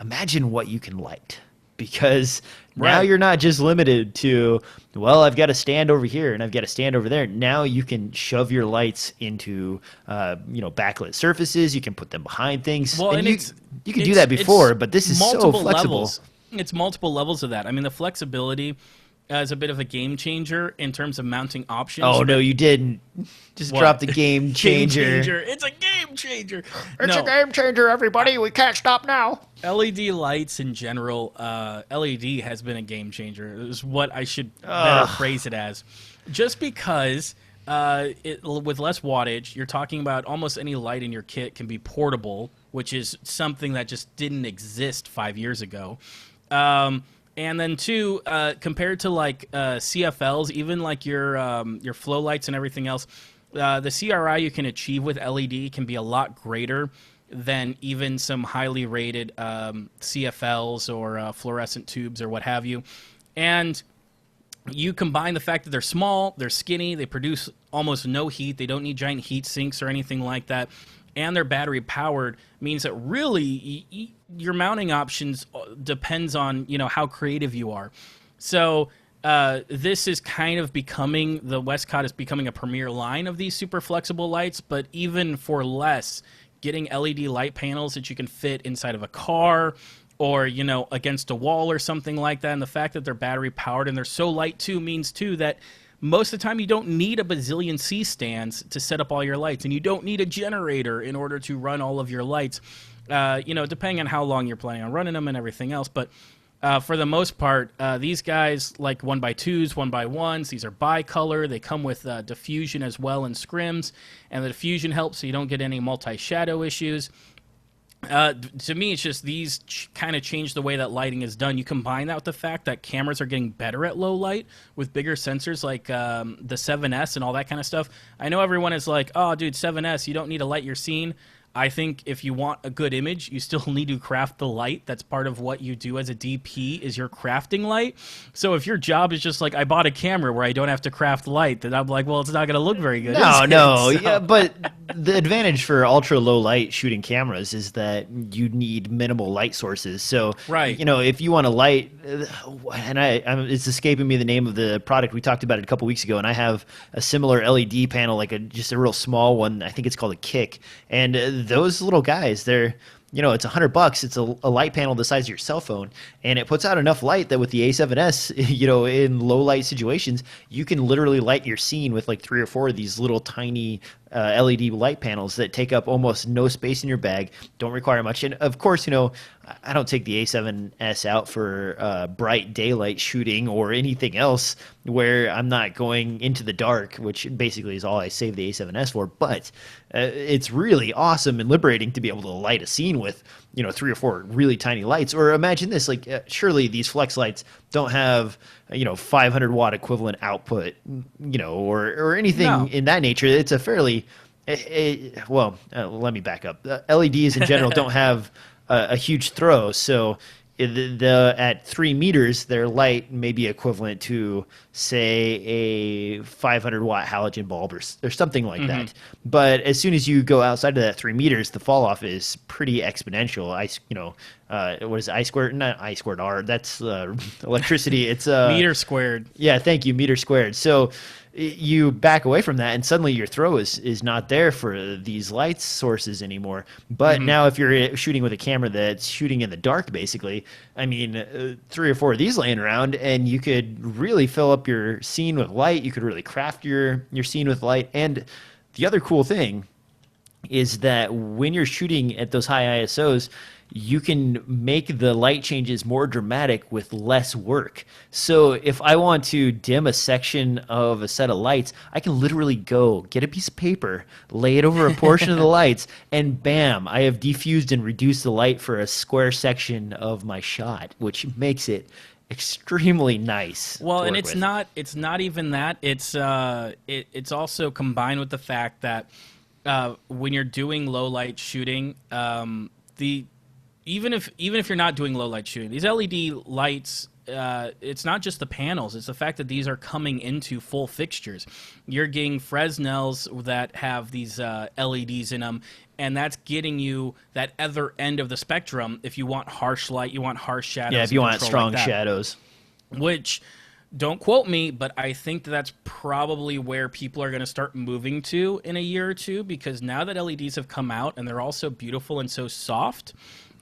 imagine what you can light, because now you're not just limited to, well, I've got a stand over here and I've got a stand over there. Now you can shove your lights into backlit surfaces. You can put them behind things. Well, and you can do that before, but this is so flexible. Levels. It's multiple levels of that. I mean, the flexibility is a bit of a game changer in terms of mounting options. Oh, no, you didn't. Just drop the game changer. Game changer. It's a game changer. It's a game changer, everybody. We can't stop now. LED lights in general, LED has been a game changer, is what I should better phrase it as. Just because with less wattage, you're talking about almost any light in your kit can be portable, which is something that just didn't exist 5 years ago. And then two, compared to like CFLs, even like your flow lights and everything else, the CRI you can achieve with LED can be a lot greater than even some highly rated CFLs or fluorescent tubes or what have you. And you combine the fact that they're small, they're skinny, they produce almost no heat, they don't need giant heat sinks or anything like that, and they're battery powered, means that really your mounting options depends on, you know, how creative you are. So this is kind of becoming, the Wescott is becoming a premier line of these super flexible lights, but even for less, getting LED light panels that you can fit inside of a car or, you know, against a wall or something like that, and the fact that they're battery powered and they're so light too means too that most of the time you don't need a bazillion C-stands to set up all your lights, and you don't need a generator in order to run all of your lights, you know, depending on how long you're planning on running them and everything else. But for the most part, these guys like 1x2s, 1x1s, these are bicolor. They come with diffusion as well and scrims, and the diffusion helps so you don't get any multi-shadow issues. To me, it's just these kind of change the way that lighting is done. You combine that with the fact that cameras are getting better at low light with bigger sensors like the 7S and all that kind of stuff. I know everyone is like, oh, dude, 7S, you don't need to light your scene. I think if you want a good image, you still need to craft the light. That's part of what you do as a DP is your crafting light. So if your job is just like, I bought a camera where I don't have to craft light, then I'm like, well, it's not going to look very good. No. Yeah, but the advantage for ultra low light shooting cameras is that you need minimal light sources. So, right. You know, if you want to light, and it's escaping me the name of the product. We talked about it a couple weeks ago, and I have a similar LED panel, like just a real small one. I think it's called a Kick. And those little guys, they're, you know, it's $100. It's a light panel the size of your cell phone, and it puts out enough light that with the A7S, you know, in low light situations, you can literally light your scene with like 3 or 4 of these little tiny LED light panels that take up almost no space in your bag, don't require much. And of course, you know, I don't take the A7S out for bright daylight shooting or anything else where I'm not going into the dark, which basically is all I save the A7S for. But it's really awesome and liberating to be able to light a scene with, you know, 3 or 4 really tiny lights. Or imagine this, like surely these flex lights don't have, you know, 500 watt equivalent output, you know, or anything in that nature. It's a fairly, let me back up. LEDs in general don't have a huge throw, so at 3 meters, their light may be equivalent to, say, a 500 watt halogen bulb or something like that. But as soon as you go outside of that 3 meters, the fall off is pretty exponential. What is I squared? Not I squared R. That's electricity. It's meter squared. Yeah, thank you, meter squared. So you back away from that, and suddenly your throw is not there for these light sources anymore. But now if you're shooting with a camera that's shooting in the dark, basically, I mean, 3 or 4 of these laying around, and you could really fill up your scene with light. You could really craft your scene with light. And the other cool thing is that when you're shooting at those high ISOs, you can make the light changes more dramatic with less work. So if I want to dim a section of a set of lights, I can literally go get a piece of paper, lay it over a portion of the lights, and bam, I have diffused and reduced the light for a square section of my shot, which makes it extremely nice. Well, and it's not even that. It's also combined with the fact that when you're doing low light shooting, even if you're not doing low light shooting, these LED lights, it's not just the panels, it's the fact that these are coming into full fixtures. You're getting Fresnels that have these LEDs in them, and that's getting you that other end of the spectrum. If you want harsh light, you want harsh shadows. Yeah, if you want strong shadows. Which, don't quote me, but I think that's probably where people are going to start moving to in a year or two, because now that LEDs have come out and they're all so beautiful and so soft,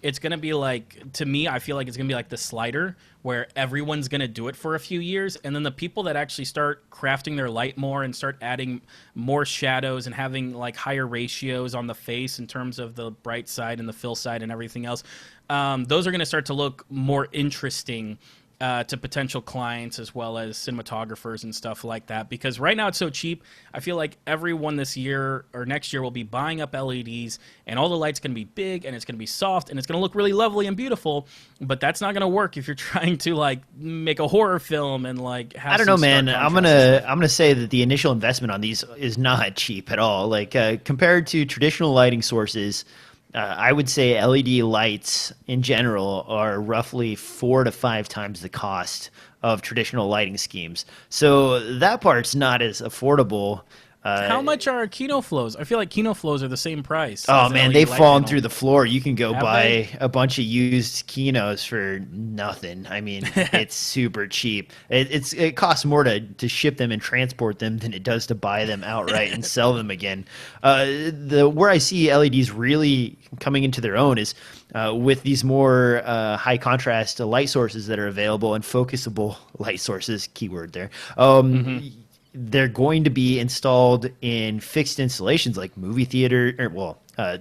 it's going to be like, to me, I feel like it's going to be like the slider where everyone's going to do it for a few years. And then the people that actually start crafting their light more and start adding more shadows and having like higher ratios on the face in terms of the bright side and the fill side and everything else, those are going to start to look more interesting to potential clients as well as cinematographers and stuff like that. Because right now it's so cheap, I feel like everyone this year or next year will be buying up LEDs, and all the lights going to be big and it's going to be soft and it's going to look really lovely and beautiful. But that's not going to work if you're trying to like make a horror film and like have I don't know, man. I'm gonna say that the initial investment on these is not cheap at all. Like compared to traditional lighting sources, I would say LED lights in general are roughly 4 to 5 times the cost of traditional lighting schemes. So that part's not as affordable. How much are Kino flows? I feel like Kino flows are the same price. Oh man, they've fallen through the floor. You can go Have buy they? a bunch of used Kinos for nothing. I mean, it's super cheap. It costs more to ship them and transport them than it does to buy them outright and sell them again. Where I see LEDs really coming into their own is with these more high contrast light sources that are available and focusable light sources. Keyword there. They're going to be installed in fixed installations like movie theater,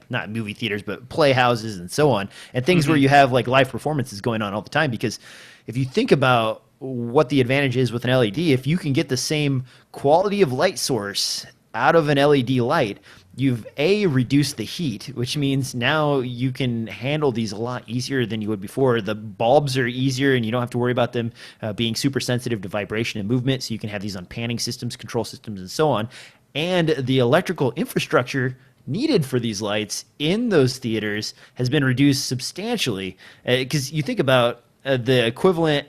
not movie theaters, but playhouses and so on, and things where you have like live performances going on all the time. Because if you think about what the advantage is with an LED, if you can get the same quality of light source out of an LED light, you've reduced the heat, which means now you can handle these a lot easier than you would before. The bulbs are easier, and you don't have to worry about them being super sensitive to vibration and movement, so you can have these on panning systems, control systems, and so on. And the electrical infrastructure needed for these lights in those theaters has been reduced substantially. Because you think about the equivalent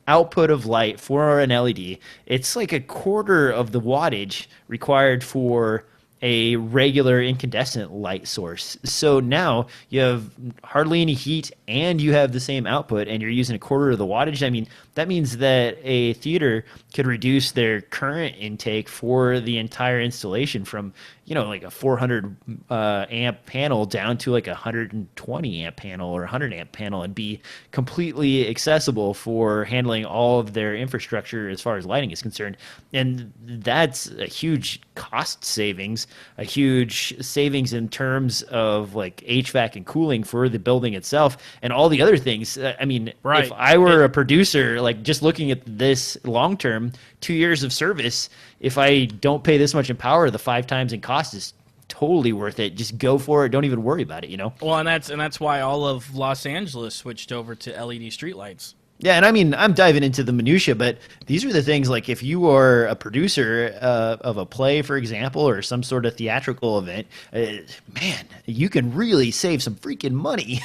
output of light for an LED, it's like a quarter of the wattage required for a regular incandescent light source. So now you have hardly any heat and you have the same output and you're using a quarter of the wattage. I mean, that means that a theater could reduce their current intake for the entire installation from, like a 400 amp panel down to like a 120 amp panel or 100 amp panel and be completely accessible for handling all of their infrastructure as far as lighting is concerned. And that's a huge cost savings, a huge savings in terms of like HVAC and cooling for the building itself and all the other things. I mean, Right. If I were a producer, like just looking at this long term, 2 years of service, if I don't pay this much in power, the 5 times in cost is totally worth it. Just go for it. Don't even worry about it, Well, and that's why all of Los Angeles switched over to LED streetlights. Yeah, and I mean, I'm diving into the minutia, but these are the things like if you are a producer of a play, for example, or some sort of theatrical event, man, you can really save some freaking money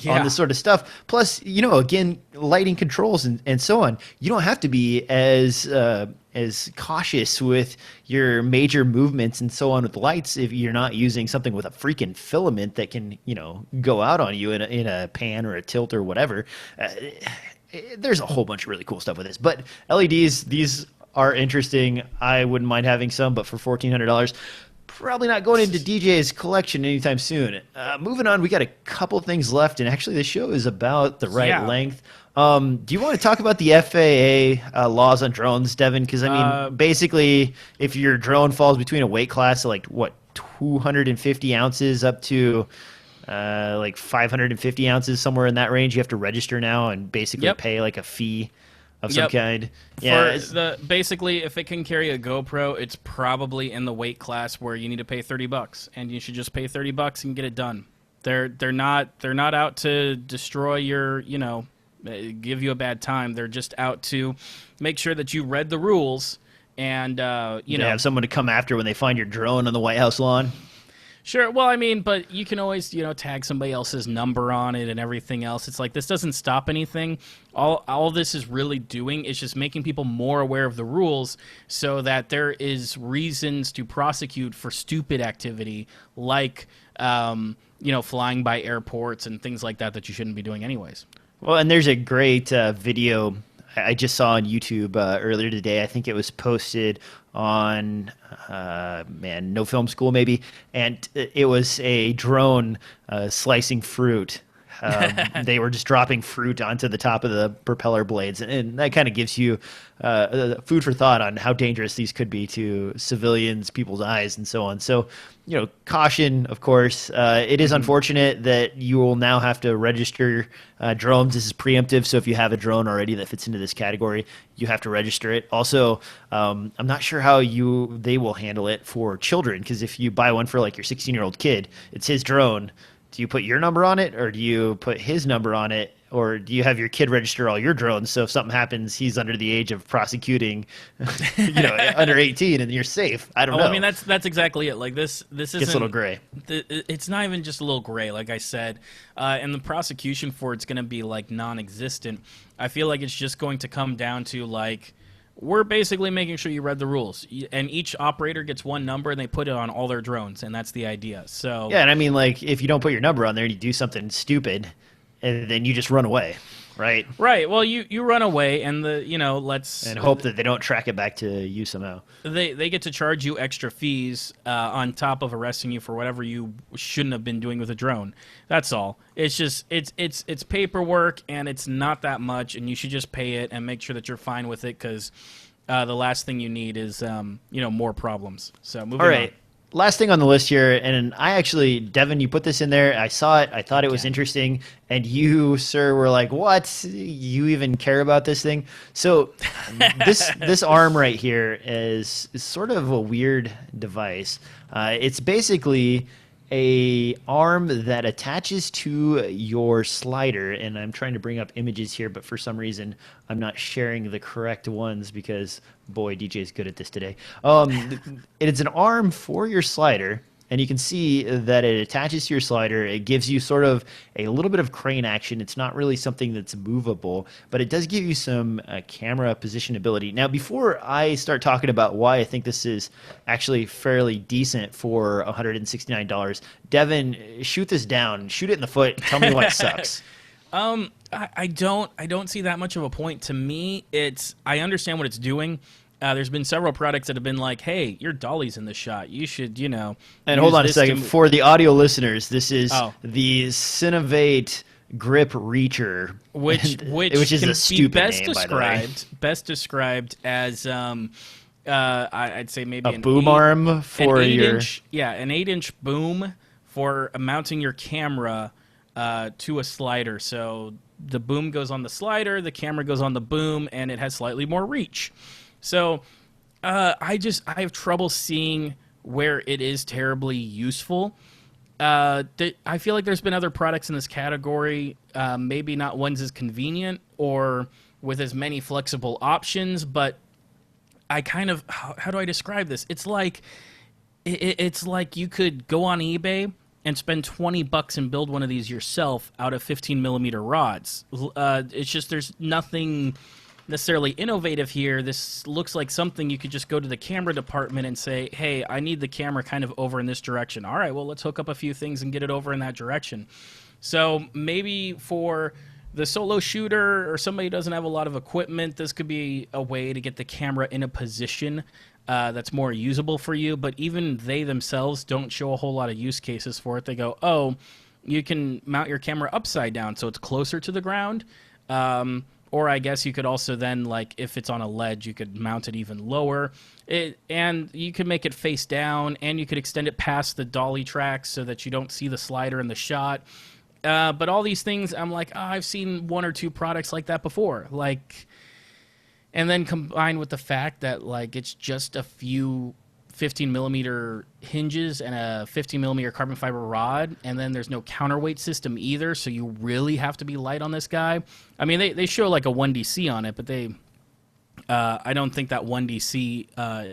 on this sort of stuff. Plus, again, lighting controls and so on. You don't have to be as cautious with your major movements and so on with lights if you're not using something with a freaking filament that can, go out on you in a pan or a tilt or whatever. There's a whole bunch of really cool stuff with this. But LEDs, these are interesting. I wouldn't mind having some, but for $1,400, probably not going into DJ's collection anytime soon. Moving on, we got a couple things left, and actually the show is about the right length. Do you want to talk about the FAA laws on drones, Devin? Because, I mean, basically, if your drone falls between a weight class of, 250 ounces up to... 550 ounces, somewhere in that range, you have to register now and basically pay like a fee of some kind. Yeah, basically, if it can carry a GoPro, it's probably in the weight class where you need to pay $30, and you should just pay $30 and get it done. They're not out to destroy your, give you a bad time. They're just out to make sure that you read the rules and have someone to come after when they find your drone on the White House lawn. Sure. Well, I mean, but you can always, tag somebody else's number on it and everything else. It's like this doesn't stop anything. All this is really doing is just making people more aware of the rules so that there is reasons to prosecute for stupid activity like, flying by airports and things like that you shouldn't be doing anyways. Well, and there's a great video I just saw on YouTube earlier today. I think it was posted on No Film School maybe, and it was a drone slicing fruit They were just dropping fruit onto the top of the propeller blades, and that kind of gives you food for thought on how dangerous these could be to civilians, people's eyes, and so on. So, caution, of course. It is unfortunate that you will now have to register drones. This is preemptive, so if you have a drone already that fits into this category, you have to register it. Also, I'm not sure how they will handle it for children, because if you buy one for like your 16-year-old kid, it's his drone. Do you put your number on it, or do you put his number on it, or do you have your kid register all your drones, so if something happens, he's under the age of prosecuting, under 18, and you're safe? I don't know. I mean, that's exactly it. Like this isn't, gets a little gray. It's not even just a little gray, like I said, and the prosecution for it's going to be like non-existent. I feel like it's just going to come down to like, we're basically making sure you read the rules, and each operator gets one number, and they put it on all their drones, and that's the idea. So yeah, and I mean, like, if you don't put your number on there and you do something stupid, and then you just run away, right? Right. Well, you run away, and and hope that they don't track it back to you somehow. They get to charge you extra fees on top of arresting you for whatever you shouldn't have been doing with a drone. That's all. It's just it's paperwork, and it's not that much, and you should just pay it and make sure that you're fine with it, because the last thing you need is more problems. So moving on. Last thing on the list here, and I actually, Devin, you put this in there. I saw it. I thought it was interesting. And you, sir, were like, what? You even care about this thing? So this arm right here is sort of a weird device. It's basically a arm that attaches to your slider, and I'm trying to bring up images here, but for some reason I'm not sharing the correct ones because, boy, DJ's good at this today. It's an arm for your slider, and you can see that it attaches to your slider. It gives you sort of a little bit of crane action. It's not really something that's movable, but it does give you some camera positionability. Now, before I start talking about why I think this is actually fairly decent for $169, Devin, shoot this down. Shoot it in the foot. Tell me why it sucks. I don't see that much of a point. To me, I understand what it's doing. There's been several products that have been like, hey, your dolly's in the shot. You should, And hold on a second. For the audio listeners, this is the Cinavate grip reacher, which is a stupid name, by the way. Best described as I'd say maybe a boom arm for your an 8-inch boom for mounting your camera to a slider. So the boom goes on the slider, the camera goes on the boom, and it has slightly more reach. So I have trouble seeing where it is terribly useful. I feel like there's been other products in this category, maybe not ones as convenient or with as many flexible options, but I kind of, how do I describe this? It's like you could go on eBay and spend $20 and build one of these yourself out of 15mm rods. It's just, there's nothing necessarily innovative here. This looks like something you could just go to the camera department and say, hey, I need the camera kind of over in this direction. All right, well, let's hook up a few things and get it over in that direction. So maybe for the solo shooter or somebody who doesn't have a lot of equipment, this could be a way to get the camera in a position that's more usable for you. But even they themselves don't show a whole lot of use cases for it. They go, oh, you can mount your camera upside down so it's closer to the ground. Or I guess you could also then, like, if it's on a ledge, you could mount it even lower. And you could make it face down, and you could extend it past the dolly tracks so that you don't see the slider in the shot. But all these things, I'm like, I've seen one or two products like that before. Like, and then combined with the fact that, like, it's just a few 15mm hinges and a 15mm carbon fiber rod, and then there's no counterweight system either, so you really have to be light on this guy. I mean, they show like a 1DC on it, but I don't think that 1DC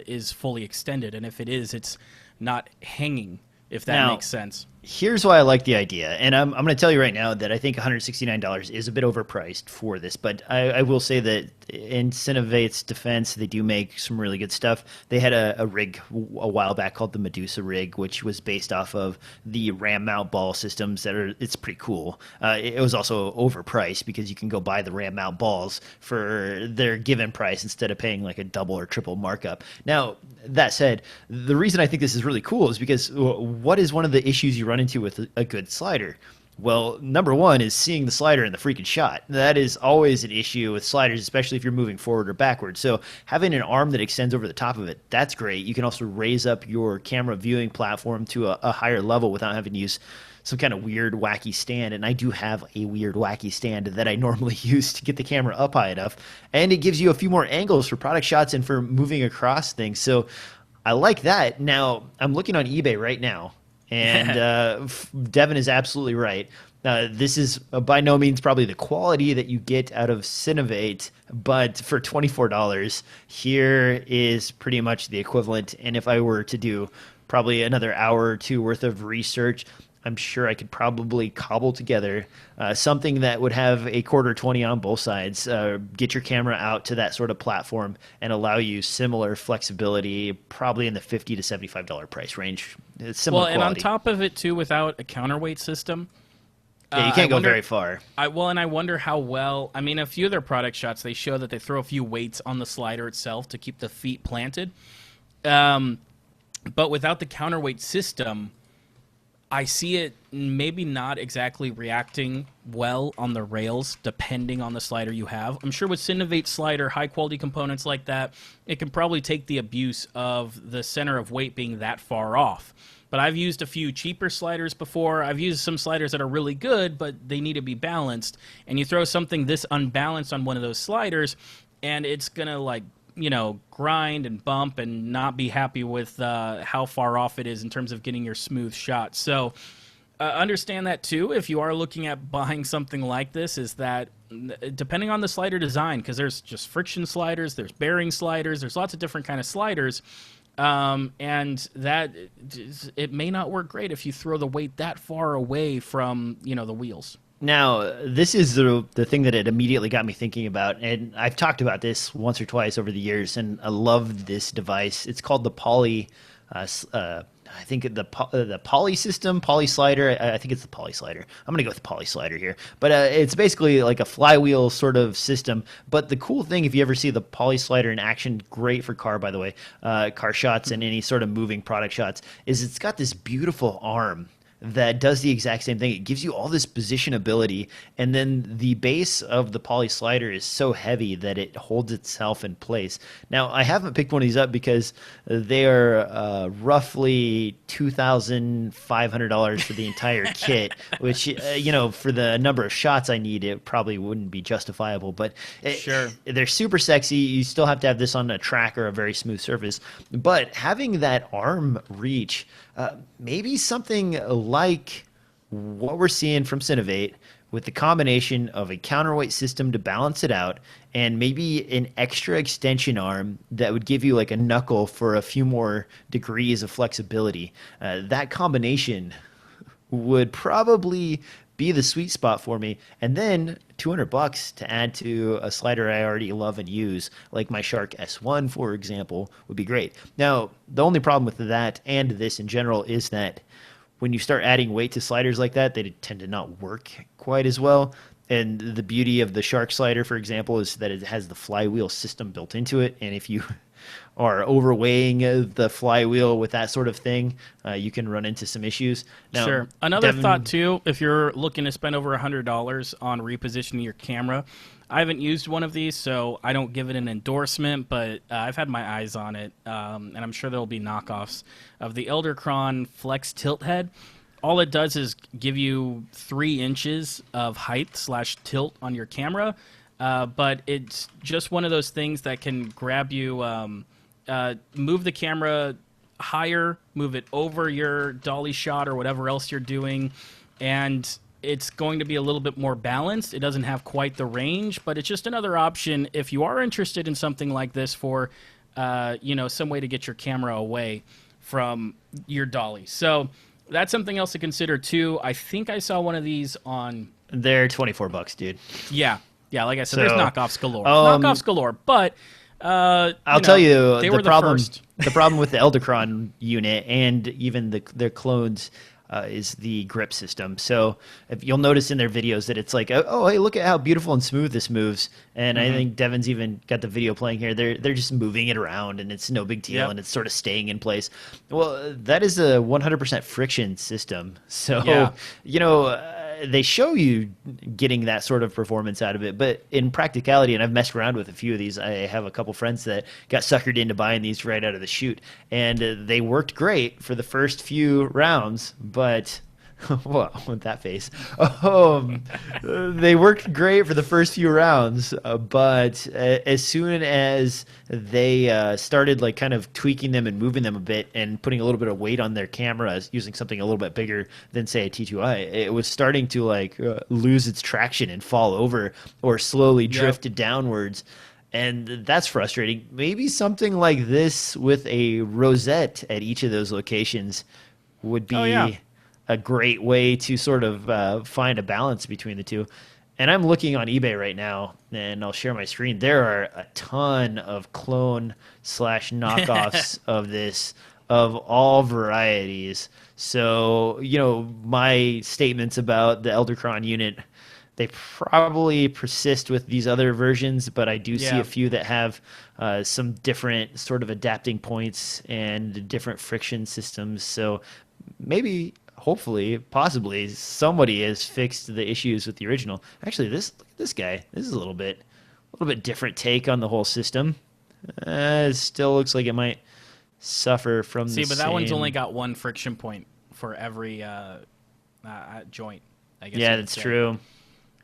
is fully extended, and if it is, it's not hanging, if that makes sense. Here's why I like the idea, and I'm going to tell you right now that I think $169 is a bit overpriced for this, but I will say that in Cinavate's defense, they do make some really good stuff. They had a rig a while back called the Medusa rig, which was based off of the RAM mount ball systems it's pretty cool. It was also overpriced because you can go buy the RAM mount balls for their given price instead of paying like a double or triple markup. Now, that said, the reason I think this is really cool is because what is one of the issues you run into with a good slider? Well, number one is seeing the slider in the freaking shot. That is always an issue with sliders, especially if you're moving forward or backward. So having an arm that extends over the top of it, that's great. You can also raise up your camera viewing platform to a higher level without having to use some kind of weird, wacky stand. And I do have a weird, wacky stand that I normally use to get the camera up high enough. And it gives you a few more angles for product shots and for moving across things. So I like that. Now, I'm looking on eBay right now. And Devin is absolutely right. This is by no means probably the quality that you get out of Cinavate, but for $24, here is pretty much the equivalent. And if I were to do probably another hour or two worth of research, I'm sure I could probably cobble together something that would have a quarter 20 on both sides, get your camera out to that sort of platform, and allow you similar flexibility, probably in the $50 to $75 price range. It's similar Well, and quality. on top of it, too, without a counterweight system. Yeah, you can't go wonder- very far. And I wonder how well. I mean, a few of their product shots, they show that they throw a few weights on the slider itself to keep the feet planted. But without the counterweight system, I see it maybe not exactly reacting well on the rails, depending on the slider you have. I'm sure with Cinavate slider, high-quality components like that, it can probably take the abuse of the center of weight being that far off. But I've used a few cheaper sliders before. I've used some sliders that are really good, but they need to be balanced. And you throw something this unbalanced on one of those sliders, and it's going to, like, you know, grind and bump and not be happy with how far off it is in terms of getting your smooth shot. So understand that too. If you are looking at buying something like this, is that depending on the slider design, because there's just friction sliders, there's bearing sliders, there's lots of different kind of sliders. And that it may not work great if you throw the weight that far away from, you know, the wheels. Now, this is the thing that it immediately got me thinking about, and I've talked about this once or twice over the years, and I love this device. It's called the Poly, I think the Poly system, Poly slider. I think it's the Poly slider. I'm going to go with the Poly slider here. But it's basically like a flywheel sort of system. But the cool thing, if you ever see the Poly slider in action, great for car, by the way, car shots and any sort of moving product shots, is it's got this beautiful arm that does the exact same thing. It gives you all this positionability, and then the base of the Poly slider is so heavy that it holds itself in place. Now, I haven't picked one of these up because they are roughly $2,500 for the entire kit, which, you know, for the number of shots I need, it probably wouldn't be justifiable. But Sure. They're super sexy. You still have to have this on a track or a very smooth surface. But having that arm reach, maybe something like what we're seeing from Cinavate with the combination of a counterweight system to balance it out and maybe an extra extension arm that would give you like a knuckle for a few more degrees of flexibility. That combination would probably be the sweet spot for me. And then $200 to add to a slider I already love and use, like my Shark S1, for example, would be great. Now, the only problem with that and this in general is that when you start adding weight to sliders like that, they tend to not work quite as well. And the beauty of the Shark slider, for example, is that it has the flywheel system built into it. And if you are overweighing the flywheel with that sort of thing, you can run into some issues. Now, Sure. Another Devin, thought, too, if you're looking to spend over $100 on repositioning your camera, I haven't used one of these, so I don't give it an endorsement, but I've had my eyes on it, and I'm sure there will be knockoffs of the Edelcron Flex Tilt Head. All it does is give you 3 inches of height/tilt on your camera, but it's just one of those things that can grab you, move the camera higher, move it over your dolly shot or whatever else you're doing, and it's going to be a little bit more balanced. It doesn't have quite the range, but it's just another option if you are interested in something like this for, you know, some way to get your camera away from your dolly. So that's something else to consider too. I think I saw one of these on. They're $24, dude. Yeah, like I said, So, there's knockoffs galore. Knockoffs galore, but I'll tell you they the were problem. first. The problem with the Edelcron unit and even their clones is the grip system. So if you'll notice in their videos that it's like, oh, hey, look at how beautiful and smooth this moves. And I think Devin's even got the video playing here. They're just moving it around, and it's no big deal, Yep. and it's sort of staying in place. Well, that is a 100% friction system. So, Yeah. you know, they show you getting that sort of performance out of it, but in practicality, and I've messed around with a few of these. I have a couple friends that got suckered into buying these right out of the chute, and they worked great for the first few rounds, but well, with that face, they worked great for the first few rounds, but as soon as they started like kind of tweaking them and moving them a bit and putting a little bit of weight on their cameras, using something a little bit bigger than say a T2i, it was starting to like lose its traction and fall over or slowly drifted downwards. And that's frustrating. Maybe something like this with a rosette at each of those locations would be a great way to sort of find a balance between the two. And I'm looking on eBay right now, and I'll share my screen. There are a ton of clone/knockoffs of this, of all varieties. So, you know, my statements about the Eldercron unit, they probably persist with these other versions, but I do see a few that have some different sort of adapting points and different friction systems. So maybe, hopefully, possibly, somebody has fixed the issues with the original. Actually, this guy, this is a little bit different take on the whole system. It still looks like it might suffer from the but that one's only got one friction point for every joint, I guess. Yeah, that's true.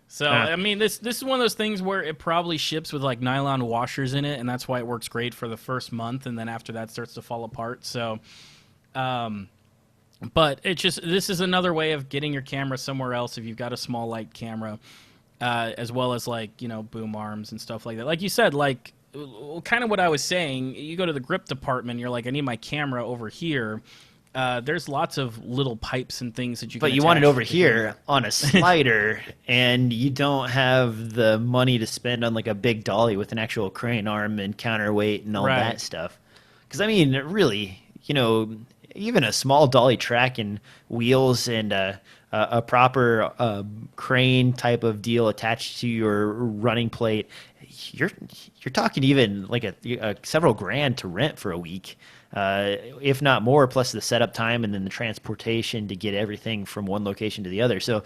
So, I mean, this is one of those things where it probably ships with like nylon washers in it, and that's why it works great for the first month, and then after that starts to fall apart. So, but this is another way of getting your camera somewhere else if you've got a small light camera, as well as like, you know, boom arms and stuff like that. Like you said, like kind of what I was saying, you go to the grip department, you're like, I need my camera over here. There's lots of little pipes and things that you can But you want it over here on a slider, and you don't have the money to spend on like a big dolly with an actual crane arm and counterweight and all that stuff. Because, I mean, really, you know, even a small dolly track and wheels and a proper crane type of deal attached to your running plate, you're talking even like a several grand to rent for a week, if not more, plus the setup time and then the transportation to get everything from one location to the other. So,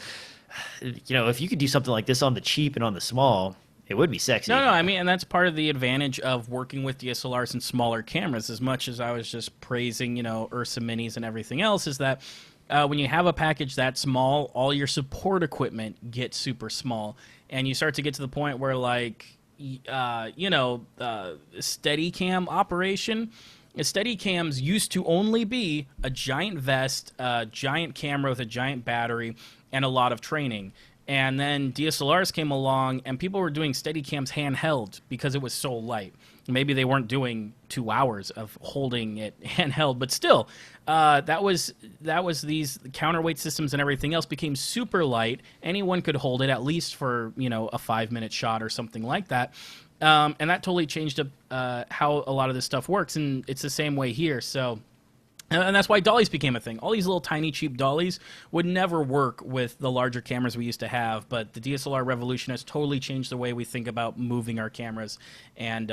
you know, if you could do something like this on the cheap and on the small, it would be sexy. No, I mean, and that's part of the advantage of working with DSLRs and smaller cameras. As much as I was just praising, you know, Ursa Minis and everything else, is that when you have a package that small, all your support equipment gets super small, and you start to get to the point where, like, you know, Steadicam operation. Steadicams used to only be a giant vest, a giant camera with a giant battery, and a lot of training. And then DSLRs came along, and people were doing Steadicams handheld because it was so light. Maybe they weren't doing 2 hours of holding it handheld, but still, that was these counterweight systems and everything else became super light. Anyone could hold it, at least for, you know, a 5-minute shot or something like that. And that totally changed how a lot of this stuff works, and it's the same way here. So. And that's why dollies became a thing. All these little tiny cheap dollies would never work with the larger cameras we used to have, but the DSLR revolution has totally changed the way we think about moving our cameras and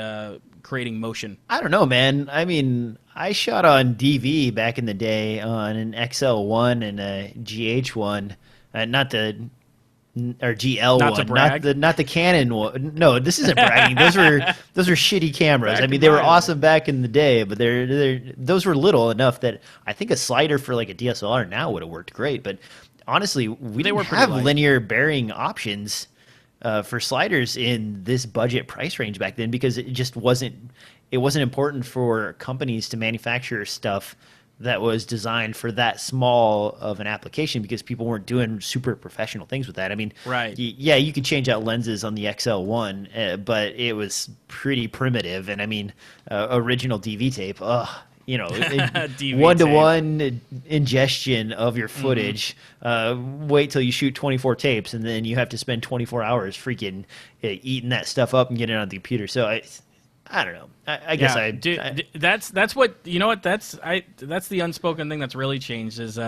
creating motion. I don't know, man. I mean, I shot on DV back in the day on an XL1 and a GH1, not the... or GL1, not to brag. not the Canon one. No, this isn't bragging. Those were shitty cameras. I mean, they were awesome back in the day, but those were little enough that I think a slider for like a DSLR now would have worked great. But honestly, we didn't have linear bearing options for sliders in this budget price range back then, because it just wasn't important for companies to manufacture stuff that was designed for that small of an application, because people weren't doing super professional things with that. I mean, yeah, you could change out lenses on the XL1, but it was pretty primitive. And I mean, original DV tape, you know, one-to-one ingestion of your footage. Wait till you shoot 24 tapes, and then you have to spend 24 hours freaking eating that stuff up and getting it on the computer. So I don't know. I guess that's what, you know what, that's the unspoken thing that's really changed is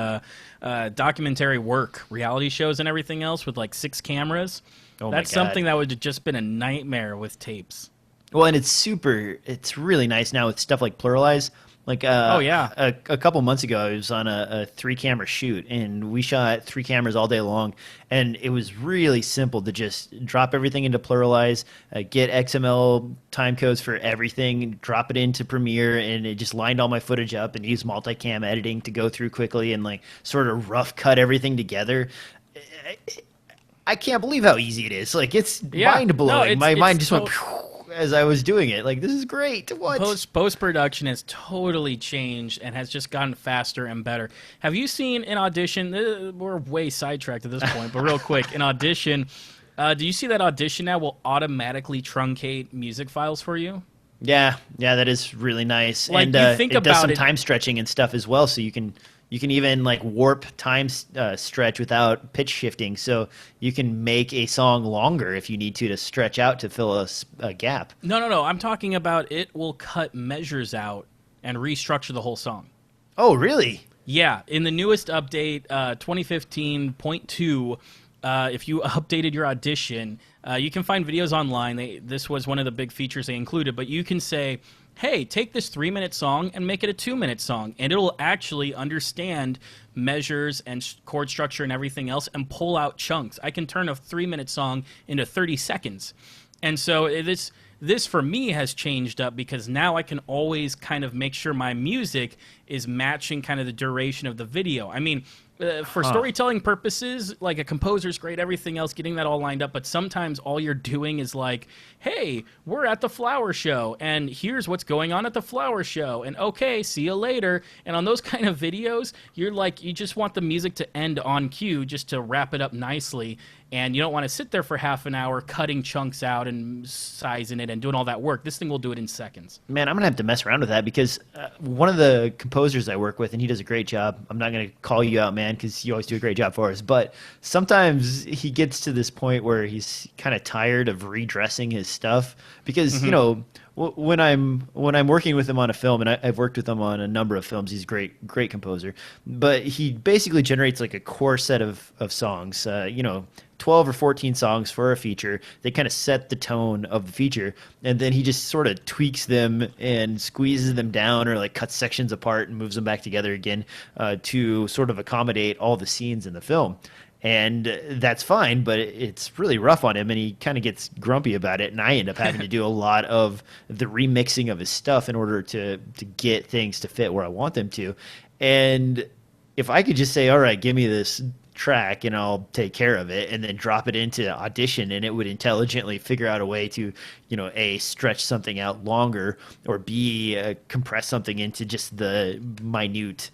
documentary work, reality shows and everything else with like 6 cameras. That's something that would have just been a nightmare with tapes. Well, and it's really nice now with stuff like Pluralize. Like, Oh, yeah. a couple months ago, I was on a 3-camera shoot, and we shot 3 cameras all day long, and it was really simple to just drop everything into Pluralize, get XML time codes for everything, drop it into Premiere, and it just lined all my footage up and use multicam editing to go through quickly and like sort of rough cut everything together. I can't believe how easy it is. Like, it's mind blowing. My mind just went as I was doing it. Like, this is great. What? Post-production has totally changed and has just gotten faster and better. Have you seen in Audition, we're way sidetracked at this point, but real quick, in Audition, do you see that Audition now will automatically truncate music files for you? Yeah, that is really nice. Like, and you think it does about some it- time stretching and stuff as well, so you can even like warp time stretch without pitch shifting, so you can make a song longer if you need to stretch out to fill a gap. No. I'm talking about it will cut measures out and restructure the whole song. Oh, really? Yeah, in the newest update, 2015.2, if you updated your Audition, you can find videos online. This was one of the big features they included, but you can say, hey, take this 3-minute song and make it a 2-minute song, and it'll actually understand measures and chord structure and everything else and pull out chunks. I can turn a 3-minute song into 30 seconds. And so this for me has changed up because now I can always kind of make sure my music is matching kind of the duration of the video. I mean, for storytelling purposes, like a composer's great, everything else, getting that all lined up, but sometimes all you're doing is like, hey, we're at the flower show, and here's what's going on at the flower show, and okay, see you later. And on those kind of videos, you're like, you just want the music to end on cue just to wrap it up nicely, and you don't want to sit there for half an hour cutting chunks out and sizing it and doing all that work. This thing will do it in seconds. Man, I'm going to have to mess around with that because one of the composers I work with, and he does a great job. I'm not going to call you out, man, because you always do a great job for us. But sometimes he gets to this point where he's kind of tired of redressing his stuff because, you know, when I'm working with him on a film, and I've worked with him on a number of films, he's a great composer. But he basically generates like a core set of songs, 12 or 14 songs for a feature. They kind of set the tone of the feature, and then he just sort of tweaks them and squeezes them down or like cuts sections apart and moves them back together again to sort of accommodate all the scenes in the film. And that's fine, but it's really rough on him, and he kind of gets grumpy about it, and I end up having to do a lot of the remixing of his stuff in order to get things to fit where I want them to. And if I could just say, all right, give me this track and I'll take care of it, and then drop it into Audition, and it would intelligently figure out a way to, A, stretch something out longer, or B, compress something into just the minute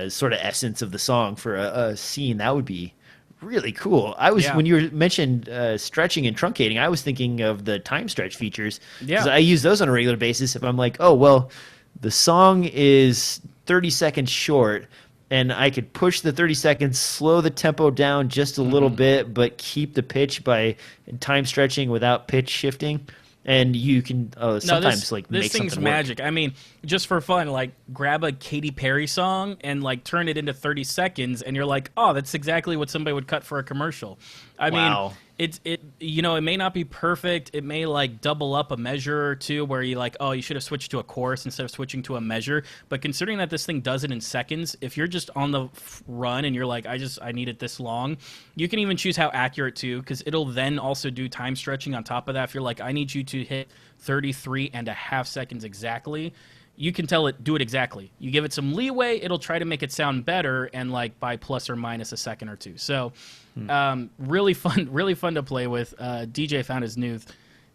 sort of essence of the song for a scene, that would be really cool. When you mentioned stretching and truncating, I was thinking of the time stretch features, because I use those on a regular basis. If I'm like, oh, well, the song is 30 seconds short, and I could push the 30 seconds, slow the tempo down just a little bit, but keep the pitch by time stretching without pitch shifting. And you can sometimes make something work. This thing's magic. I mean, just for fun, like grab a Katy Perry song and like turn it into 30 seconds, and you're like, oh, that's exactly what somebody would cut for a commercial. I mean, it may not be perfect. It may like double up a measure or two where you like, oh, you should have switched to a chorus instead of switching to a measure. But considering that this thing does it in seconds, if you're just on the run and you're like, I need it this long, you can even choose how accurate to, because it'll then also do time stretching on top of that. If you're like, I need you to hit 33.5 seconds exactly, you can tell it, do it exactly. You give it some leeway, it'll try to make it sound better, and like by plus or minus a second or two. So really fun to play with. DJ found his new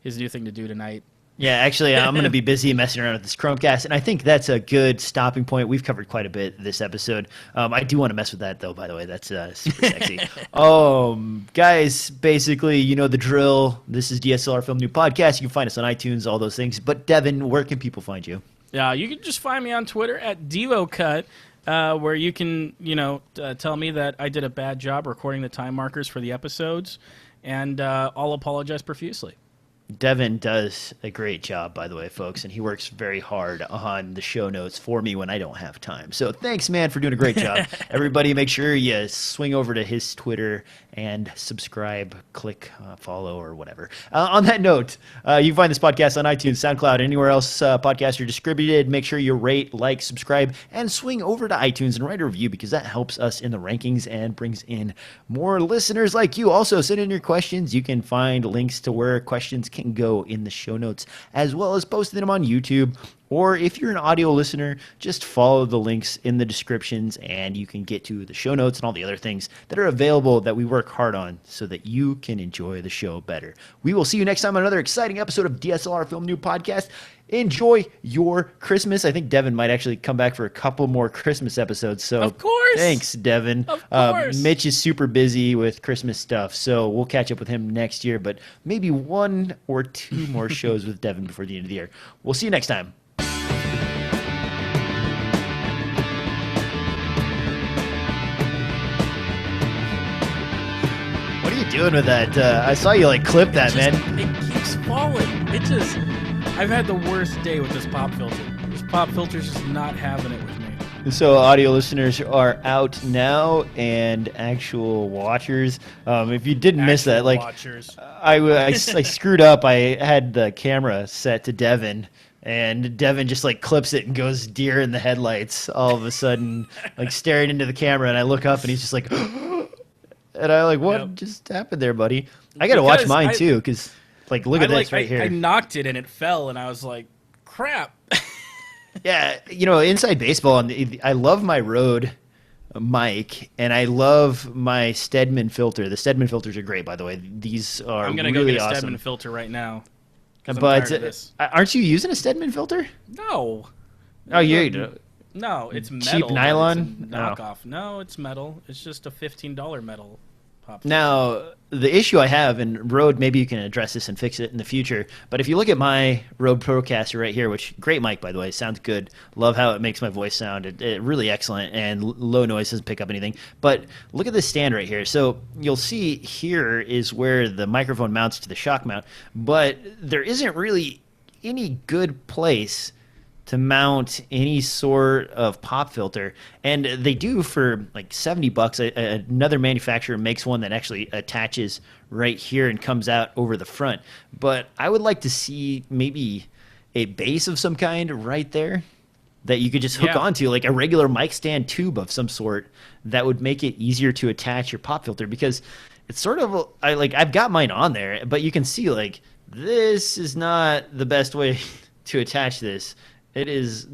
thing to do tonight. Yeah, actually, I'm going to be busy messing around with this Chromecast, and I think that's a good stopping point. We've covered quite a bit this episode. I do want to mess with that, though, by the way. That's super sexy. Guys, basically, you know the drill. This is DSLR Film NOOB Podcast. You can find us on iTunes, all those things. But, Devin, where can people find you? Yeah, you can just find me on Twitter at DevoCut, where you can, tell me that I did a bad job recording the time markers for the episodes, and I'll apologize profusely. Devin does a great job, by the way, folks, and he works very hard on the show notes for me when I don't have time. So thanks, man, for doing a great job. Everybody, make sure you swing over to his Twitter and subscribe, click follow, or whatever. On that note, you can find this podcast on iTunes, SoundCloud, anywhere else podcasts are distributed. Make sure you rate, like, subscribe, and swing over to iTunes and write a review because that helps us in the rankings and brings in more listeners like you. Also, send in your questions. You can find links to where questions can go in the show notes, as well as posting them on YouTube. Or if you're an audio listener, just follow the links in the descriptions and you can get to the show notes and all the other things that are available that we work hard on so that you can enjoy the show better. We will see you next time on another exciting episode of DSLR Film Noob Podcast. Enjoy your Christmas. I think Devin might actually come back for a couple more Christmas episodes. So of course. Thanks, Devin. Of course. Mitch is super busy with Christmas stuff, so we'll catch up with him next year, but maybe 1 or 2 more shows with Devin before the end of the year. We'll see you next time. What are you doing with that? I saw you clip that, man. It keeps falling. I've had the worst day with this pop filter. This pop filter's just not having it with me. So audio listeners are out now, and actual watchers. If you didn't miss that, watchers. I screwed up. I had the camera set to Devin, and Devin just clips it and goes deer in the headlights all of a sudden, staring into the camera, and I look up and he's just and I what just happened there, buddy? I got to watch mine too, because look at this right here. I knocked it and it fell, and I was like, crap. Yeah, inside baseball, and I love my Rode mic, and I love my Stedman filter. The Stedman filters are great, by the way. These are I'm gonna really go get a awesome. Stedman filter right now. But aren't you using a Stedman filter? No. Oh, you No, it's metal. Cheap nylon? It's a knockoff. No, it's metal. It's just a $15 metal pop filter. Now, the issue I have, and Rode, maybe you can address this and fix it in the future, but if you look at my Rode Procaster right here, which, great mic, by the way, sounds good. Love how it makes my voice sound. It really excellent, and low noise, doesn't pick up anything. But look at this stand right here. So you'll see here is where the microphone mounts to the shock mount, but there isn't really any good place to mount any sort of pop filter, and they do for $70. Another manufacturer makes one that actually attaches right here and comes out over the front. But I would like to see maybe a base of some kind right there that you could just hook onto, a regular mic stand tube of some sort that would make it easier to attach your pop filter, because it's sort of I've got mine on there, but you can see this is not the best way to attach this. It is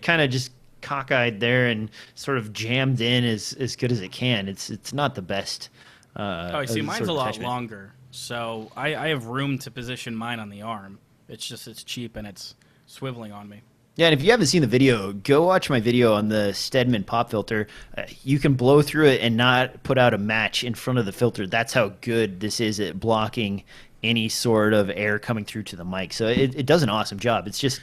kind of just cockeyed there and sort of jammed in as good as it can. It's not the best. See, mine's a lot longer, so I have room to position mine on the arm. It's cheap and it's swiveling on me. Yeah, and if you haven't seen the video, go watch my video on the Stedman pop filter. You can blow through it and not put out a match in front of the filter. That's how good this is at blocking any sort of air coming through to the mic. So it does an awesome job. It's just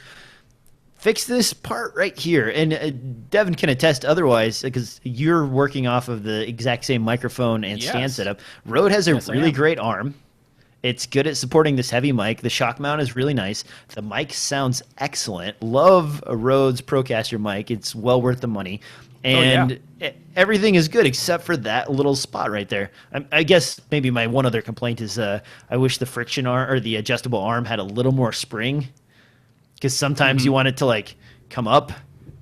fix this part right here. And Devin can attest otherwise, because you're working off of the exact same microphone and stand setup. Rode has a really great arm. It's good at supporting this heavy mic. The shock mount is really nice. The mic sounds excellent. Love Rode's Procaster mic. It's well worth the money. And everything is good except for that little spot right there. I guess maybe my one other complaint is I wish the friction arm or the adjustable arm had a little more spring, because sometimes you want it to come up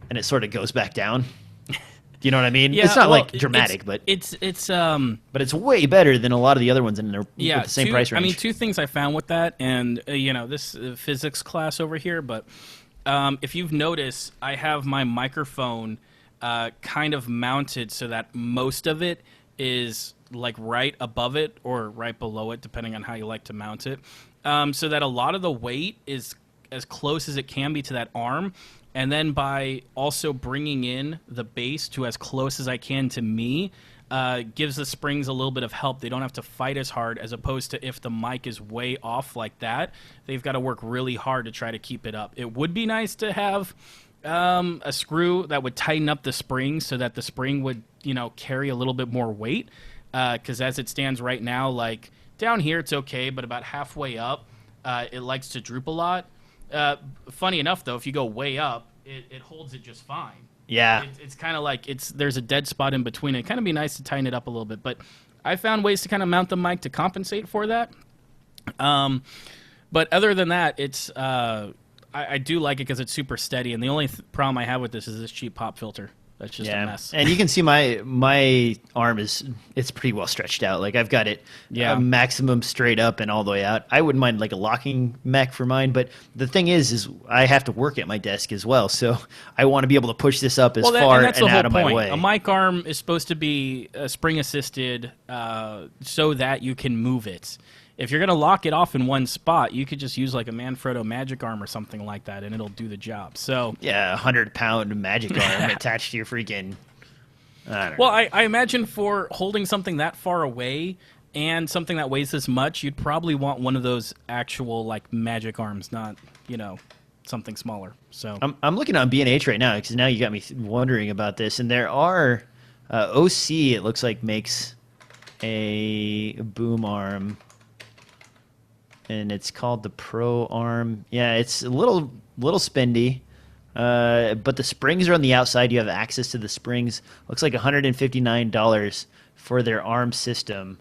and it sort of goes back down. Do you know what I mean? Yeah, it's not dramatic, but it's way better than a lot of the other ones in with the same price range. I mean, 2 things I found with that, and this physics class over here, but if you've noticed, I have my microphone kind of mounted so that most of it is right above it or right below it, depending on how you like to mount it, so that a lot of the weight is as close as it can be to that arm, and then by also bringing in the base to as close as I can to me, gives the springs a little bit of help. They don't have to fight as hard, as opposed to if the mic is way off like that, they've got to work really hard to try to keep it up. It would be nice to have a screw that would tighten up the spring so that the spring would carry a little bit more weight, because as it stands right now, down here it's okay, but about halfway up, it likes to droop a lot. Funny enough, though, if you go way up, it holds it just fine. Yeah. It's kind of like there's a dead spot in between. It kind of be nice to tighten it up a little bit, but I found ways to kind of mount the mic to compensate for that. But other than that, it's I do like it because it's super steady. And the only problem I have with this is this cheap pop filter. That's just a mess. And you can see my arm it's pretty well stretched out. Like I've got it maximum straight up and all the way out. I wouldn't mind like a locking mech for mine, but the thing is I have to work at my desk as well. So I want to be able to push this up as far and out of my way. A mic arm is supposed to be spring assisted so that you can move it. If you're going to lock it off in one spot, you could just use like a Manfrotto magic arm or something like that, and it'll do the job. So yeah, 100-pound magic arm attached to your freaking... I don't know. Well, I imagine for holding something that far away and something that weighs this much, you'd probably want one of those actual like magic arms, not, something smaller. So I'm looking on B&H right now because now you got me wondering about this, and there are... OC, it looks like, makes a boom arm... and it's called the Pro Arm. Yeah, it's a little spendy, but the springs are on the outside. You have access to the springs. Looks like $159 for their arm system.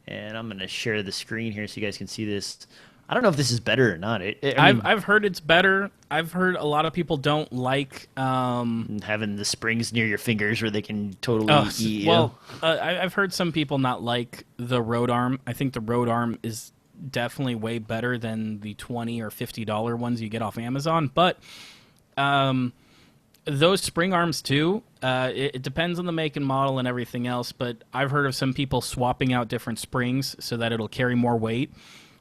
And I'm going to share the screen here so you guys can see this. I don't know if this is better or not. I've heard it's better. I've heard a lot of people don't like having the springs near your fingers where they can totally eat you. Well, I've heard some people not like the Rode Arm. I think the Rode Arm is definitely way better than the $20 or $50 ones you get off Amazon, but those spring arms too, it depends on the make and model and everything else, but I've heard of some people swapping out different springs so that it'll carry more weight,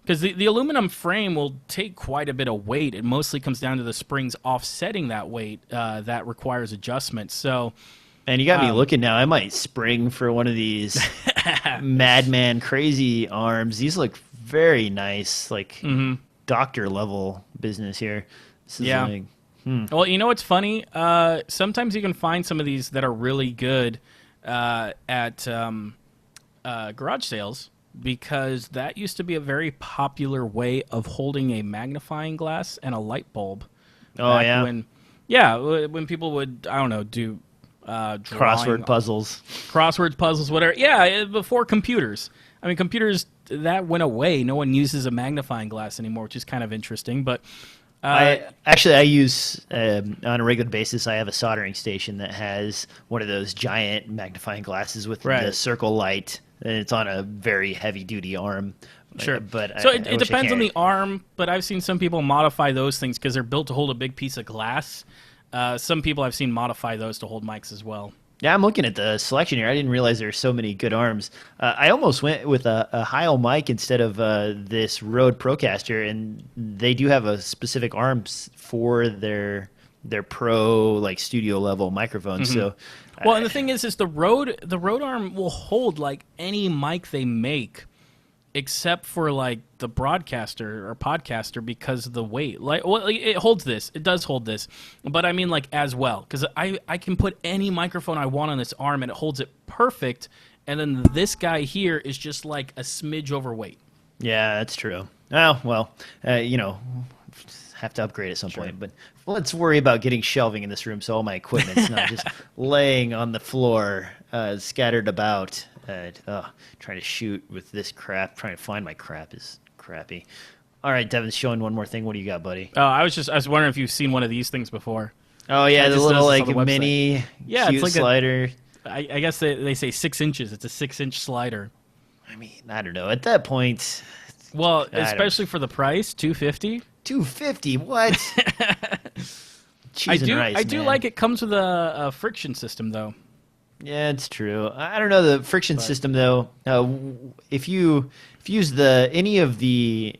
because the aluminum frame will take quite a bit of weight. It mostly comes down to the springs offsetting that weight that requires adjustment. So and you got me looking now. I might spring for one of these madman crazy arms. These look very nice, like doctor level business here. This is like, Well, you know what's funny? Sometimes you can find some of these that are really good at garage sales, because that used to be a very popular way of holding a magnifying glass and a light bulb. Oh, yeah? When people would, I don't know, do crossword puzzles, whatever. Yeah, before computers. I mean, computers, that went away. No one uses a magnifying glass anymore, which is kind of interesting. But I use on a regular basis. I have a soldering station that has one of those giant magnifying glasses with the circle light, and it's on a very heavy duty arm. Sure, but so it depends on the arm. But I've seen some people modify those things because they're built to hold a big piece of glass. Some people I've seen modify those to hold mics as well. Yeah, I'm looking at the selection here. I didn't realize there were so many good arms. I almost went with a Heil mic instead of this Rode Procaster, and they do have a specific arms for their pro like studio level microphones. So, well, and the thing is the Rode arm will hold like any mic they make, except for like the broadcaster or podcaster, because of the weight. Like, well, it holds this. It does hold this, but I mean like as well, because I can put any microphone I want on this arm and it holds it perfect. And then this guy here is just like a smidge overweight. Yeah, that's true. Oh well, have to upgrade at some point. But let's worry about getting shelving in this room so all my equipment's not just laying on the floor, scattered about. Trying to shoot with this crap, trying to find my crap is crappy. All right, Devin's showing one more thing. What do you got, buddy? Oh, I was wondering if you've seen one of these things before. Oh yeah, the little like mini cute it's like slider. I guess they say 6 inches. It's a 6-inch slider. I mean, I don't know. At that point, well, especially for the price, $250. $250? What? Cheese and rice, I do like it. Comes with a friction system though. Yeah, it's true. I don't know the friction system though. If you use any of the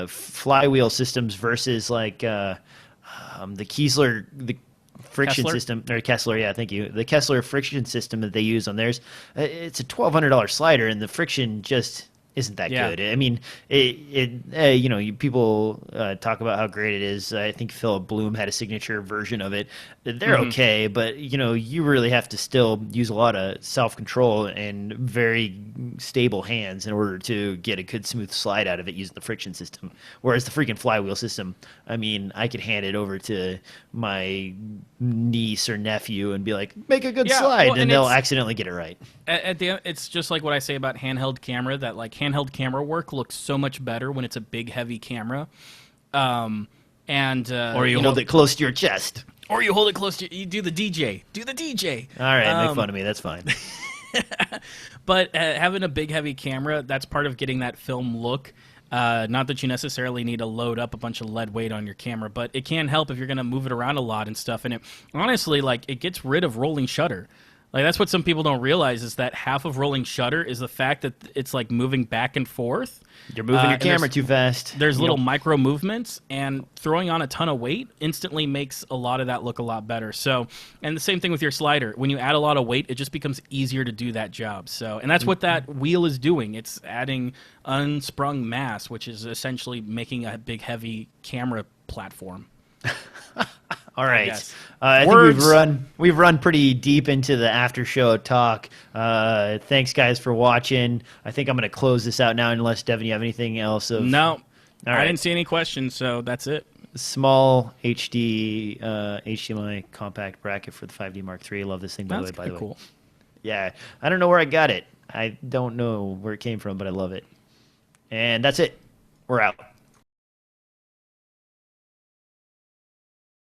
flywheel systems versus like the Kiesler friction system, or Kessler, yeah, thank you. The Kessler friction system that they use on theirs, it's a $1,200 slider, and the friction just isn't that Yeah. good. I mean, people talk about how great it is. I think Philip Bloom had a signature version of it. They're okay, but you really have to still use a lot of self-control and very stable hands in order to get a good smooth slide out of it using the friction system. Whereas the freaking flywheel system, I mean, I could hand it over to my niece or nephew and be like, make a good slide, and they'll accidentally get it right. At the end, it's just like what I say about handheld camera, that like handheld camera work looks so much better when it's a big, heavy camera. Or you hold it close to your chest. Or you hold it close to you do the DJ. Do the DJ. All right, make fun of me. That's fine. But having a big, heavy camera, that's part of getting that film look. Not that you necessarily need to load up a bunch of lead weight on your camera, but it can help if you're going to move it around a lot and stuff. And it honestly, like, it gets rid of rolling shutter. Like, that's what some people don't realize, is that half of rolling shutter is the fact that it's like moving back and forth. You're moving your camera too fast. There's little micro movements, and throwing on a ton of weight instantly makes a lot of that look a lot better. So, and the same thing with your slider. When you add a lot of weight, it just becomes easier to do that job. So, and that's what that wheel is doing. It's adding unsprung mass, which is essentially making a big, heavy camera platform. All right. I think we've run pretty deep into the after show talk. Thanks, guys, for watching. I think I'm going to close this out now, unless, Devin, you have anything else? No. All right. I didn't see any questions, so that's it. Small HD HDMI compact bracket for the 5D Mark III. I love this thing, by the way. Cool. Yeah. I don't know where I got it. I don't know where it came from, but I love it. And that's it. We're out.